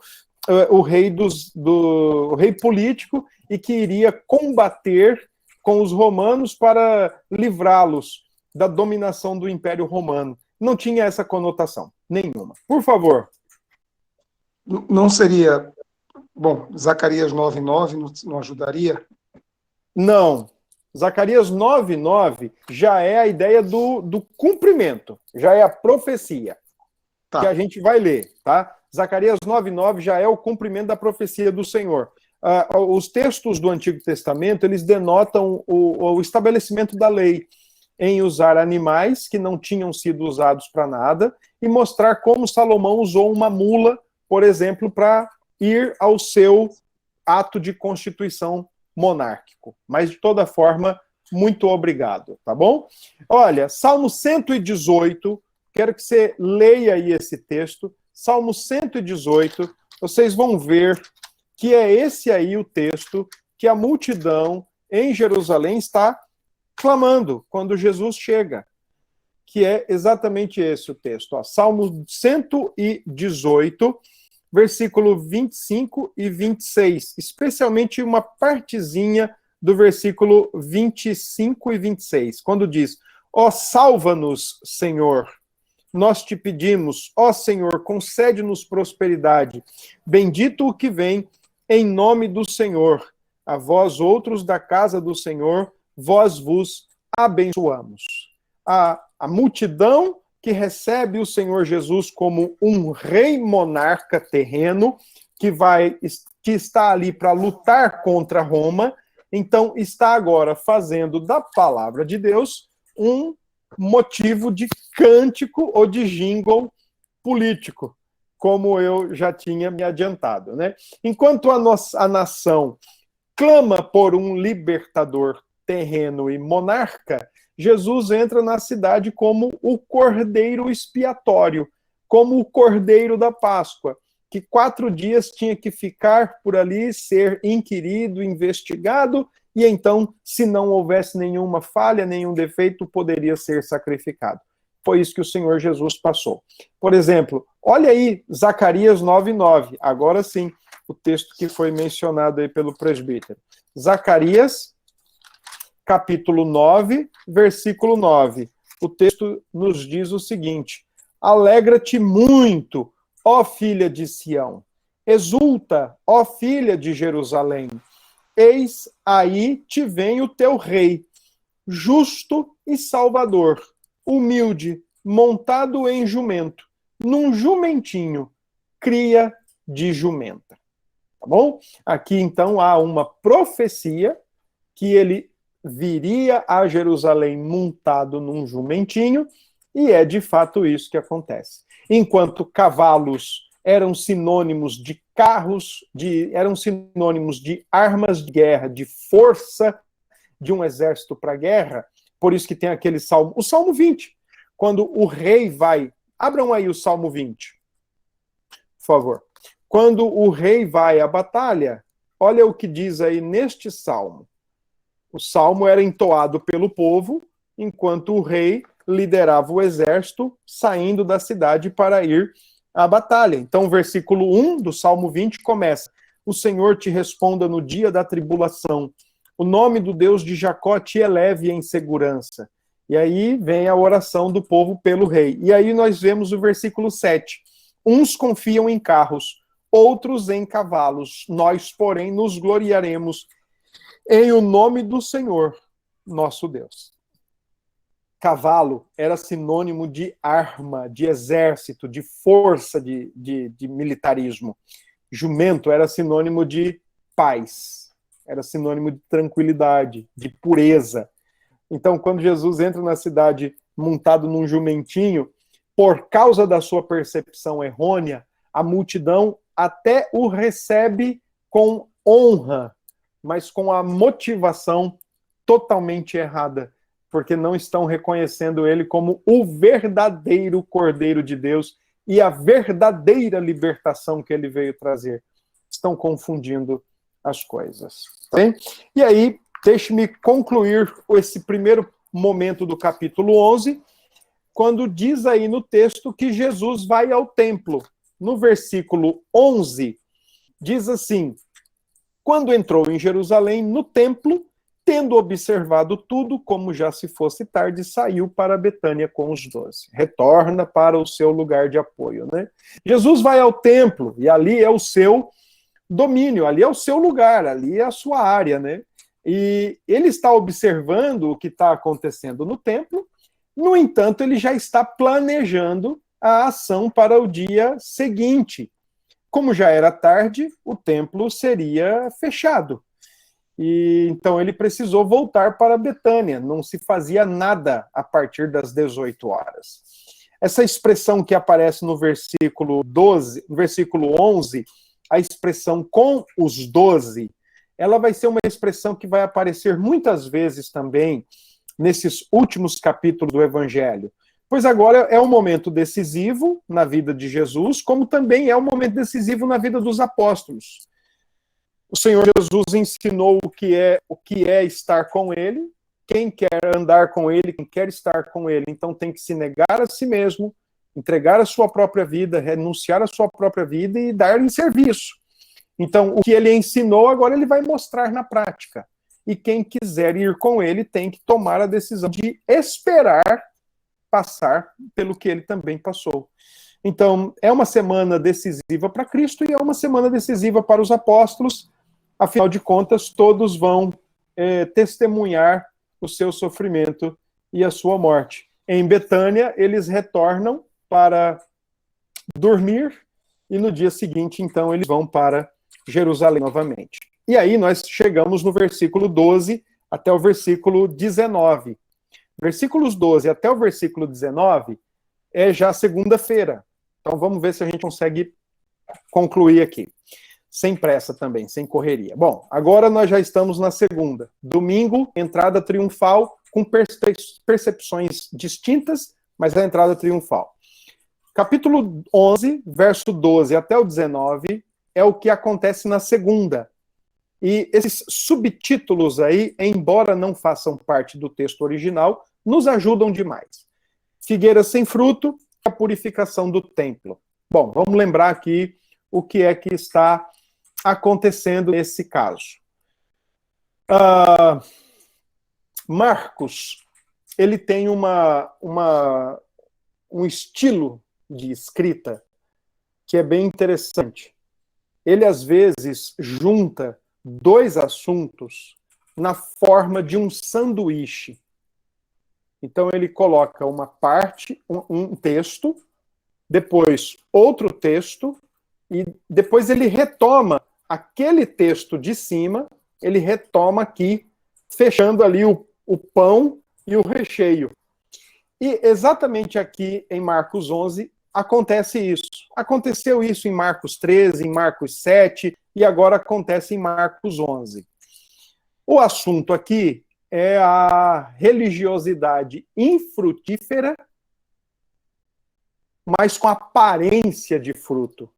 o rei o rei político e que iria combater com os romanos para livrá-los da dominação do Império Romano. Não tinha essa conotação nenhuma. Por favor. Não seria... Bom, Zacarias 9:9 não ajudaria? Não. Zacarias 9:9 já é a ideia do cumprimento, já é a profecia, que a gente vai ler, tá? Zacarias 9:9 já é o cumprimento da profecia do Senhor. Os textos do Antigo Testamento, eles denotam o estabelecimento da lei em usar animais que não tinham sido usados para nada e mostrar como Salomão usou uma mula, por exemplo, para ir ao seu ato de constituição monárquico. Mas, de toda forma, muito obrigado, tá bom? Olha, Salmo 118, quero que você leia aí esse texto. Salmo 118, vocês vão ver que é esse aí o texto que a multidão em Jerusalém está clamando quando Jesus chega, que é exatamente esse o texto. Ó, Salmo 118, versículo 25 e 26, especialmente uma partezinha do versículo 25 e 26, quando diz: ó, salva-nos, Senhor, nós te pedimos, ó Senhor, concede-nos prosperidade, bendito o que vem em nome do Senhor, a vós outros da casa do Senhor, vós vos abençoamos. A multidão que recebe o Senhor Jesus como um rei monarca terreno, que está ali para lutar contra Roma, então está agora fazendo da palavra de Deus um motivo de cântico ou de jingle político, como eu já tinha me adiantado, né? Enquanto a nação clama por um libertador terreno e monarca, Jesus entra na cidade como o cordeiro expiatório, como o cordeiro da Páscoa, que 4 dias tinha que ficar por ali, ser inquirido, investigado, e então, se não houvesse nenhuma falha, nenhum defeito, poderia ser sacrificado. Foi isso que o Senhor Jesus passou. Por exemplo, olha aí Zacarias 9:9, agora sim, o texto que foi mencionado aí pelo presbítero. Zacarias, capítulo 9, versículo 9. O texto nos diz o seguinte: alegra-te muito, ó filha de Sião, exulta, ó filha de Jerusalém, eis aí te vem o teu rei, justo e salvador, humilde, montado em jumento, num jumentinho, cria de jumenta. Tá bom? Aqui então há uma profecia que ele viria a Jerusalém montado num jumentinho, e é de fato isso que acontece. Enquanto cavalos eram sinônimos de carros, eram sinônimos de armas de guerra, de força de um exército para a guerra. Por isso que tem aquele salmo, o Salmo 20, quando o rei vai... Abram aí o Salmo 20, por favor. Quando o rei vai à batalha, olha o que diz aí neste salmo. O salmo era entoado pelo povo, enquanto o rei liderava o exército, saindo da cidade para ir à batalha. Então, o versículo 1 do Salmo 20 começa: o Senhor te responda no dia da tribulação, o nome do Deus de Jacó te eleve em segurança. E aí vem a oração do povo pelo rei. E aí nós vemos o versículo 7. Uns confiam em carros, outros em cavalos. Nós, porém, nos gloriaremos em o nome do Senhor, nosso Deus. Cavalo era sinônimo de arma, de exército, de força, de militarismo. Jumento era sinônimo de paz, era sinônimo de tranquilidade, de pureza. Então, quando Jesus entra na cidade montado num jumentinho, por causa da sua percepção errônea, a multidão até o recebe com honra, mas com a motivação totalmente errada, porque não estão reconhecendo ele como o verdadeiro Cordeiro de Deus e a verdadeira libertação que ele veio trazer. Estão confundindo as coisas. Tá bem? E aí, deixe-me concluir esse primeiro momento do capítulo 11, quando diz aí no texto que Jesus vai ao templo. No versículo 11, diz assim: quando entrou em Jerusalém, no templo, tendo observado tudo, como já se fosse tarde, saiu para Betânia com os 12. Retorna para o seu lugar de apoio, né? Jesus vai ao templo, e ali é o seu domínio, ali é o seu lugar, ali é a sua área, né? E ele está observando o que está acontecendo no templo, no entanto, ele já está planejando a ação para o dia seguinte. Como já era tarde, o templo seria fechado. E então ele precisou voltar para Betânia. Não se fazia nada a partir das 18 horas. Essa expressão que aparece no versículo 12, no versículo 11, a expressão com os 12, ela vai ser uma expressão que vai aparecer muitas vezes também nesses últimos capítulos do Evangelho. Pois agora é um momento decisivo na vida de Jesus, como também é um momento decisivo na vida dos apóstolos. O Senhor Jesus ensinou o que é estar com ele, quem quer andar com ele, quem quer estar com ele, então tem que se negar a si mesmo, entregar a sua própria vida, renunciar à sua própria vida e dar em serviço. Então, o que ele ensinou, agora ele vai mostrar na prática. E quem quiser ir com ele tem que tomar a decisão de esperar passar pelo que ele também passou. Então, é uma semana decisiva para Cristo e é uma semana decisiva para os apóstolos. Afinal de contas, todos vão testemunhar o seu sofrimento e a sua morte. Em Betânia, eles retornam para dormir e no dia seguinte, então, eles vão para Jerusalém novamente. E aí nós chegamos no versículo 12 até o versículo 19. Versículos 12 até o versículo 19 é já segunda-feira. Então vamos ver se a gente consegue concluir aqui. Sem pressa também, sem correria. Bom, agora nós já estamos na segunda. Domingo, entrada triunfal, com percepções distintas, mas a entrada triunfal. Capítulo 11, verso 12 até o 19, é o que acontece na segunda. E esses subtítulos aí, embora não façam parte do texto original, nos ajudam demais. Figueira sem fruto, a purificação do templo. Bom, vamos lembrar aqui o que é que está acontecendo nesse caso. Marcos, ele tem um estilo de escrita que é bem interessante. Ele, às vezes, junta dois assuntos na forma de um sanduíche. Então, ele coloca uma parte, um texto, depois outro texto, e depois ele retoma aquele texto de cima, ele retoma aqui, fechando ali o pão e o recheio. E exatamente aqui em Marcos 11 acontece isso. Aconteceu isso em Marcos 13, em Marcos 7, e agora acontece em Marcos 11. O assunto aqui é a religiosidade infrutífera, mas com aparência de fruto.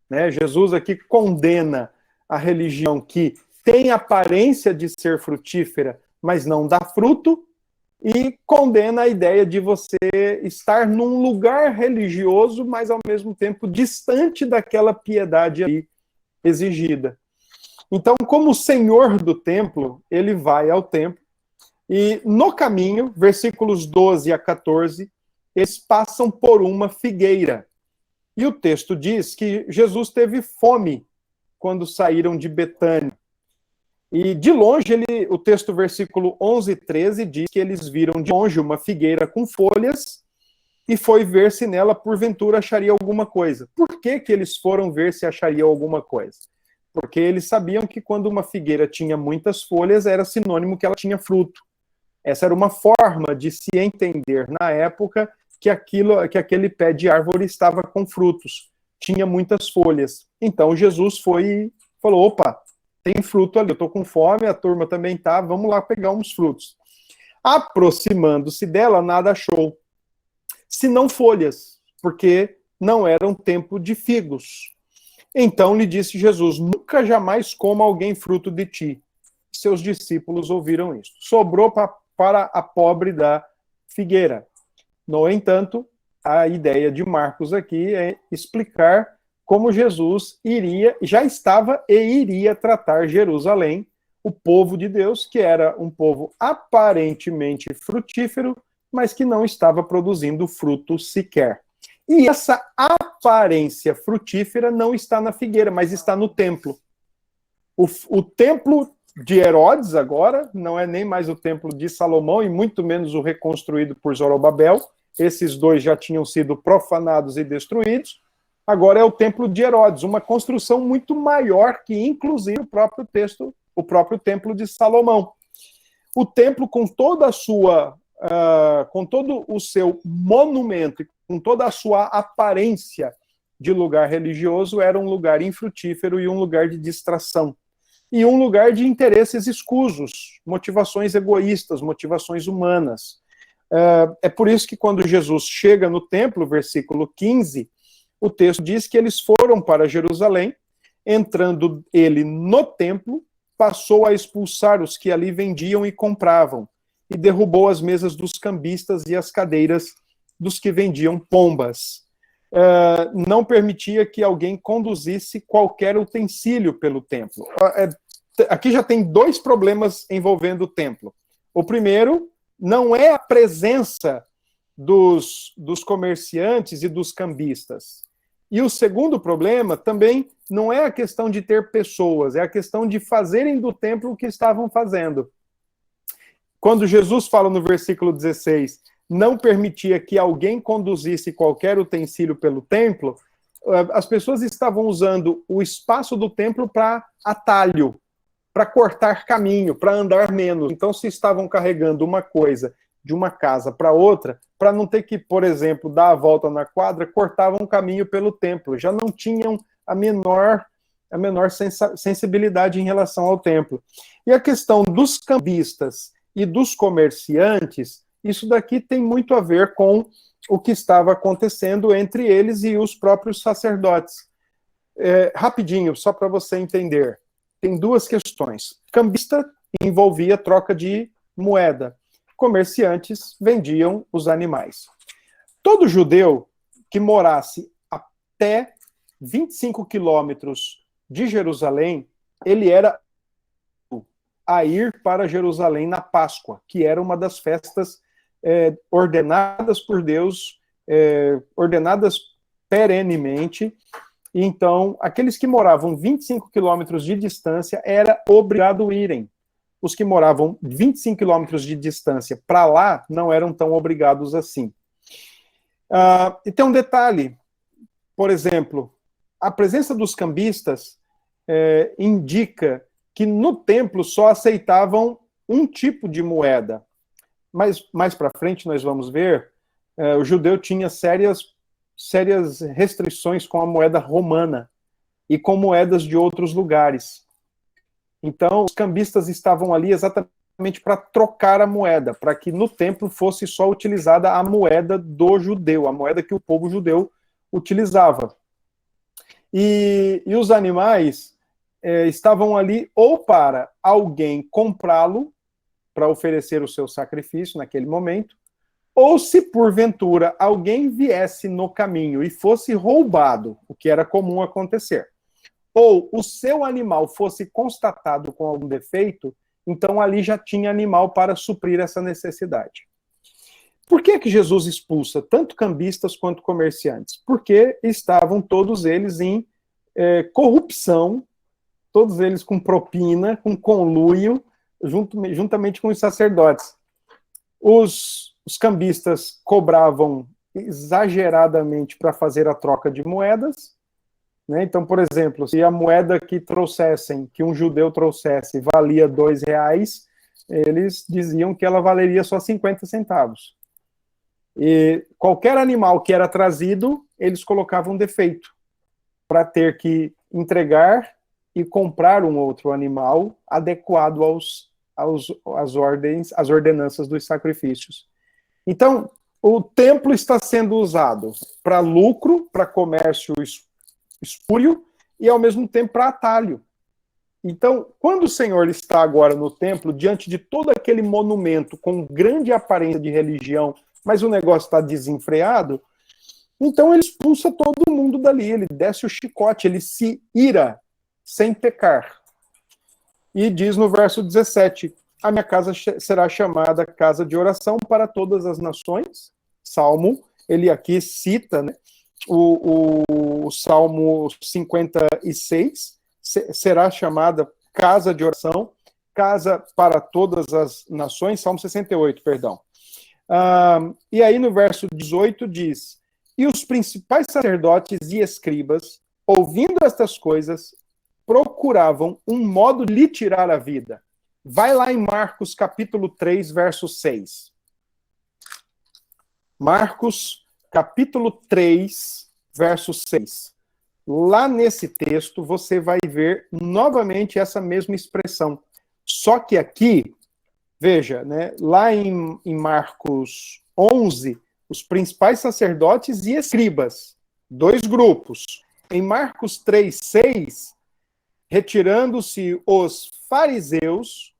Né? Jesus aqui condena a religião que tem aparência de ser frutífera, mas não dá fruto, e condena a ideia de você estar num lugar religioso, mas ao mesmo tempo distante daquela piedade ali exigida. Então, como senhor do templo, ele vai ao templo, e no caminho, versículos 12 a 14, eles passam por uma figueira. E o texto diz que Jesus teve fome quando saíram de Betânia. E de longe, o texto versículo 11 e 13 diz que eles viram de longe uma figueira com folhas e foi ver se nela, porventura, acharia alguma coisa. Por que que eles foram ver se achariam alguma coisa? Porque eles sabiam que quando uma figueira tinha muitas folhas, era sinônimo que ela tinha fruto. Essa era uma forma de se entender na época que aquele pé de árvore estava com frutos, tinha muitas folhas. Então Jesus foi e falou, opa, tem fruto ali, eu estou com fome, a turma também tá, vamos lá pegar uns frutos. Aproximando-se dela, nada achou, senão folhas, porque não era um tempo de figos. Então lhe disse Jesus, nunca jamais coma alguém fruto de ti. Seus discípulos ouviram isso. Sobrou para a pobre da figueira. No entanto, a ideia de Marcos aqui é explicar como Jesus já estava e iria tratar Jerusalém, o povo de Deus, que era um povo aparentemente frutífero, mas que não estava produzindo fruto sequer. E essa aparência frutífera não está na figueira, mas está no templo. O templo de Herodes agora não é nem mais o templo de Salomão, e muito menos o reconstruído por Zorobabel. Esses dois já tinham sido profanados e destruídos. Agora é o templo de Herodes, uma construção muito maior que, inclusive, o próprio templo de Salomão. O templo, com toda a sua, com todo o seu monumento, com toda a sua aparência de lugar religioso, era um lugar infrutífero e um lugar de distração. E um lugar de interesses escusos, motivações egoístas, motivações humanas. É por isso que quando Jesus chega no templo, versículo 15, o texto diz que eles foram para Jerusalém, entrando ele no templo, passou a expulsar os que ali vendiam e compravam, e derrubou as mesas dos cambistas e as cadeiras dos que vendiam pombas. Não permitia que alguém conduzisse qualquer utensílio pelo templo. Aqui já tem dois problemas envolvendo o templo. O primeiro não é a presença dos comerciantes e dos cambistas. E o segundo problema também não é a questão de ter pessoas, é a questão de fazerem do templo o que estavam fazendo. Quando Jesus fala no versículo 16, não permitia que alguém conduzisse qualquer utensílio pelo templo, as pessoas estavam usando o espaço do templo para atalho, para cortar caminho, para andar menos. Então, se estavam carregando uma coisa de uma casa para outra, para não ter que, por exemplo, dar a volta na quadra, cortavam caminho pelo templo. Já não tinham a menor sensibilidade em relação ao templo. E a questão dos cambistas e dos comerciantes, isso daqui tem muito a ver com o que estava acontecendo entre eles e os próprios sacerdotes. Rapidinho, só para você entender. Tem duas questões. Cambista envolvia troca de moeda. Comerciantes vendiam os animais. Todo judeu que morasse até 25 quilômetros de Jerusalém, ele era a ir para Jerusalém na Páscoa, que era uma das festas ordenadas por Deus, ordenadas perenemente. Então, aqueles que moravam 25 quilômetros de distância era obrigado a irem. Os que moravam 25 quilômetros de distância para lá não eram tão obrigados assim. E tem um detalhe, por exemplo, a presença dos cambistas indica que no templo só aceitavam um tipo de moeda. Mas mais para frente nós vamos ver, o judeu tinha sérias sérias restrições com a moeda romana e com moedas de outros lugares. Então, os cambistas estavam ali exatamente para trocar a moeda, para que no templo fosse só utilizada a moeda do judeu, a moeda que o povo judeu utilizava. E os animais estavam ali ou para alguém comprá-lo, para oferecer o seu sacrifício naquele momento, ou se porventura alguém viesse no caminho e fosse roubado, o que era comum acontecer, ou o seu animal fosse constatado com algum defeito, então ali já tinha animal para suprir essa necessidade. Por que Jesus expulsa tanto cambistas quanto comerciantes? Porque estavam todos eles em corrupção, todos eles com propina, com conluio, juntamente com os sacerdotes. Os cambistas cobravam exageradamente para fazer a troca de moedas, né? Então, por exemplo, se a moeda que um judeu trouxesse valia R$2, eles diziam que ela valeria só 50 centavos. E qualquer animal que era trazido, eles colocavam defeito para ter que entregar e comprar um outro animal adequado às ordenanças dos sacrifícios. Então, o templo está sendo usado para lucro, para comércio espúrio e, ao mesmo tempo, para atalho. Então, quando o Senhor está agora no templo, diante de todo aquele monumento com grande aparência de religião, mas o negócio está desenfreado, então ele expulsa todo mundo dali, ele desce o chicote, ele se ira sem pecar. E diz no verso 17, a minha casa será chamada casa de oração para todas as nações. Salmo, ele aqui cita, né, o Salmo 56, será chamada casa de oração, casa para todas as nações, Salmo 68, perdão. E aí no verso 18 diz, e os principais sacerdotes e escribas, ouvindo estas coisas, procuravam um modo de lhe tirar a vida. Vai lá em Marcos capítulo 3, verso 6. Marcos capítulo 3, verso 6. Lá nesse texto você vai ver novamente essa mesma expressão. Só que aqui, veja, né, lá em Marcos 11, os principais sacerdotes e escribas, dois grupos. Em Marcos 3, 6, retirando-se os fariseus,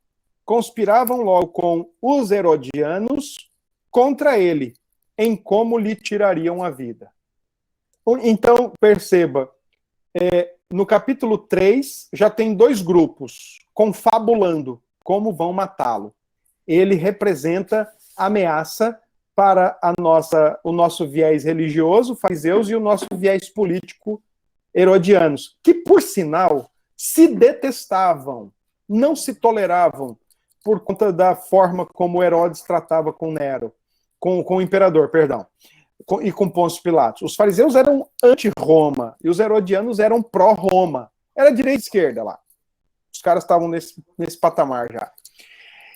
conspiravam logo com os herodianos contra ele, em como lhe tirariam a vida. Então, perceba, no capítulo 3, já tem dois grupos confabulando como vão matá-lo. Ele representa ameaça para o nosso viés religioso, fariseus, e o nosso viés político, herodianos, que, por sinal, se detestavam, não se toleravam, por conta da forma como Herodes tratava com Nero, com o imperador, perdão, e com Pôncio Pilatos. Os fariseus eram anti-Roma, e os herodianos eram pró-Roma. Era direita e esquerda lá. Os caras estavam nesse patamar já.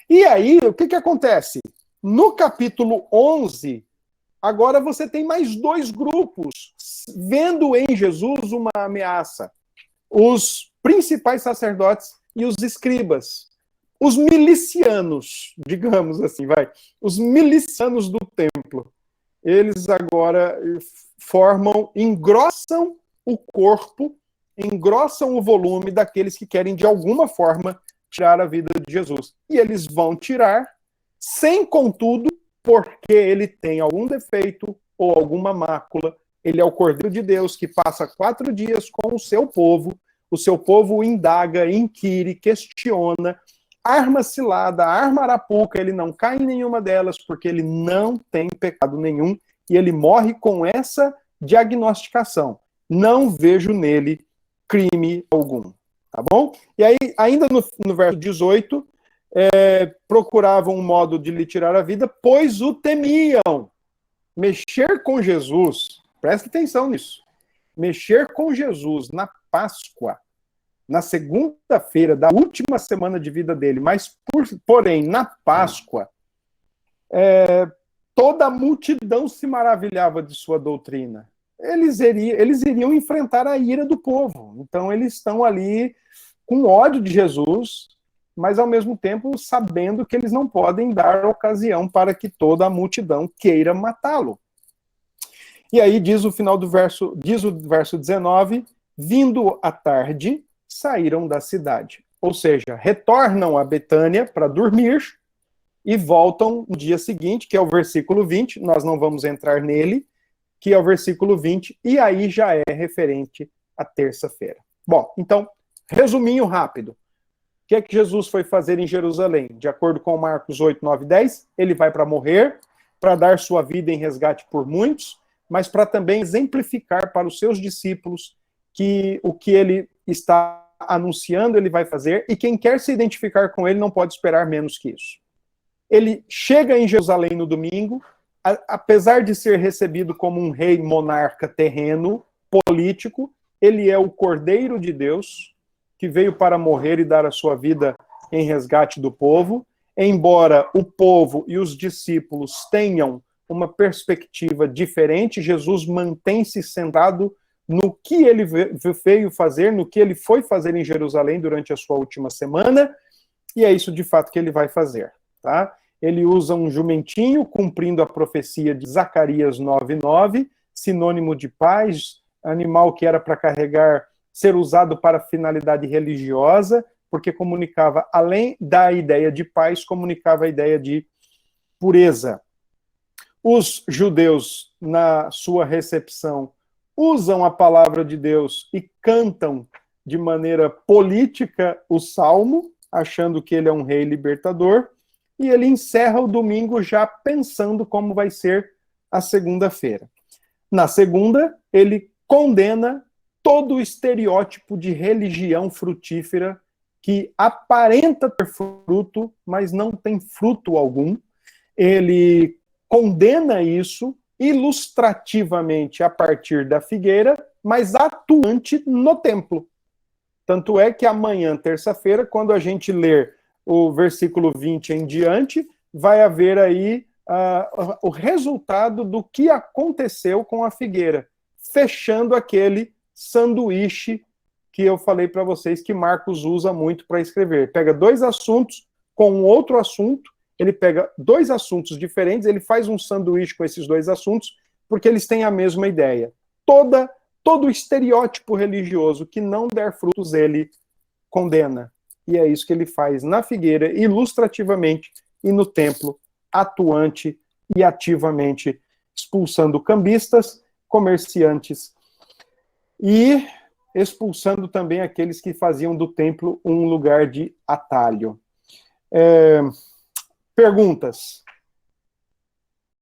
E aí, o que acontece? No capítulo 11, agora você tem mais dois grupos vendo em Jesus uma ameaça. Os principais sacerdotes e os escribas. Os milicianos, digamos assim, os milicianos do templo. Eles agora engrossam o corpo, engrossam o volume daqueles que querem, de alguma forma, tirar a vida de Jesus. E eles vão tirar, sem, contudo, porque ele tem algum defeito ou alguma mácula. Ele é o Cordeiro de Deus que passa 4 dias com o seu povo indaga, inquire, questiona, arma cilada, arma arapuca, ele não cai em nenhuma delas, porque ele não tem pecado nenhum, e ele morre com essa diagnosticação. Não vejo nele crime algum. Tá bom? E aí, ainda no verso 18, procuravam um modo de lhe tirar a vida, pois o temiam. Mexer com Jesus, presta atenção nisso, mexer com Jesus na Páscoa, na segunda-feira da última semana de vida dele, mas, porém, na Páscoa, toda a multidão se maravilhava de sua doutrina. eles iriam enfrentar a ira do povo. Então, eles estão ali com ódio de Jesus, mas ao mesmo tempo sabendo que eles não podem dar ocasião para que toda a multidão queira matá-lo. E aí diz o final do verso, diz o verso 19, vindo à tarde, saíram da cidade. Ou seja, retornam a Betânia para dormir e voltam no dia seguinte, que é o versículo 20, nós não vamos entrar nele, que é o versículo 20, e aí já é referente à terça-feira. Bom, então, resuminho rápido. O que é que Jesus foi fazer em Jerusalém? De acordo com Marcos 8, 9 e 10, ele vai para morrer, para dar sua vida em resgate por muitos, mas para também exemplificar para os seus discípulos que o que ele está anunciando ele vai fazer, e quem quer se identificar com ele não pode esperar menos que isso. Ele chega em Jerusalém no domingo, apesar de ser recebido como um rei monarca terreno, político, ele é o Cordeiro de Deus, que veio para morrer e dar a sua vida em resgate do povo. Embora o povo e os discípulos tenham uma perspectiva diferente, Jesus mantém-se centrado no que ele veio fazer, no que ele foi fazer em Jerusalém durante a sua última semana, e é isso de fato que ele vai fazer. Tá? Ele usa um jumentinho, cumprindo a profecia de Zacarias 9:9, sinônimo de paz, animal que era para carregar, ser usado para finalidade religiosa, porque comunicava, além da ideia de paz, comunicava a ideia de pureza. Os judeus, na sua recepção, usam a palavra de Deus e cantam de maneira política o salmo, achando que ele é um rei libertador, e ele encerra o domingo já pensando como vai ser a segunda-feira. Na segunda, ele condena todo o estereótipo de religião frutífera que aparenta ter fruto, mas não tem fruto algum. Ele condena isso ilustrativamente a partir da figueira, mas atuante no templo. Tanto é que amanhã, terça-feira, quando a gente ler o versículo 20 em diante, vai haver aí o resultado do que aconteceu com a figueira, fechando aquele sanduíche que eu falei para vocês que Marcos usa muito para escrever. Pega dois assuntos com outro assunto, ele pega dois assuntos diferentes, ele faz um sanduíche com esses dois assuntos, porque eles têm a mesma ideia. Todo estereótipo religioso que não der frutos, ele condena. E é isso que ele faz na figueira, ilustrativamente, e no templo, atuante e ativamente, expulsando cambistas, comerciantes e expulsando também aqueles que faziam do templo um lugar de atalho. Perguntas?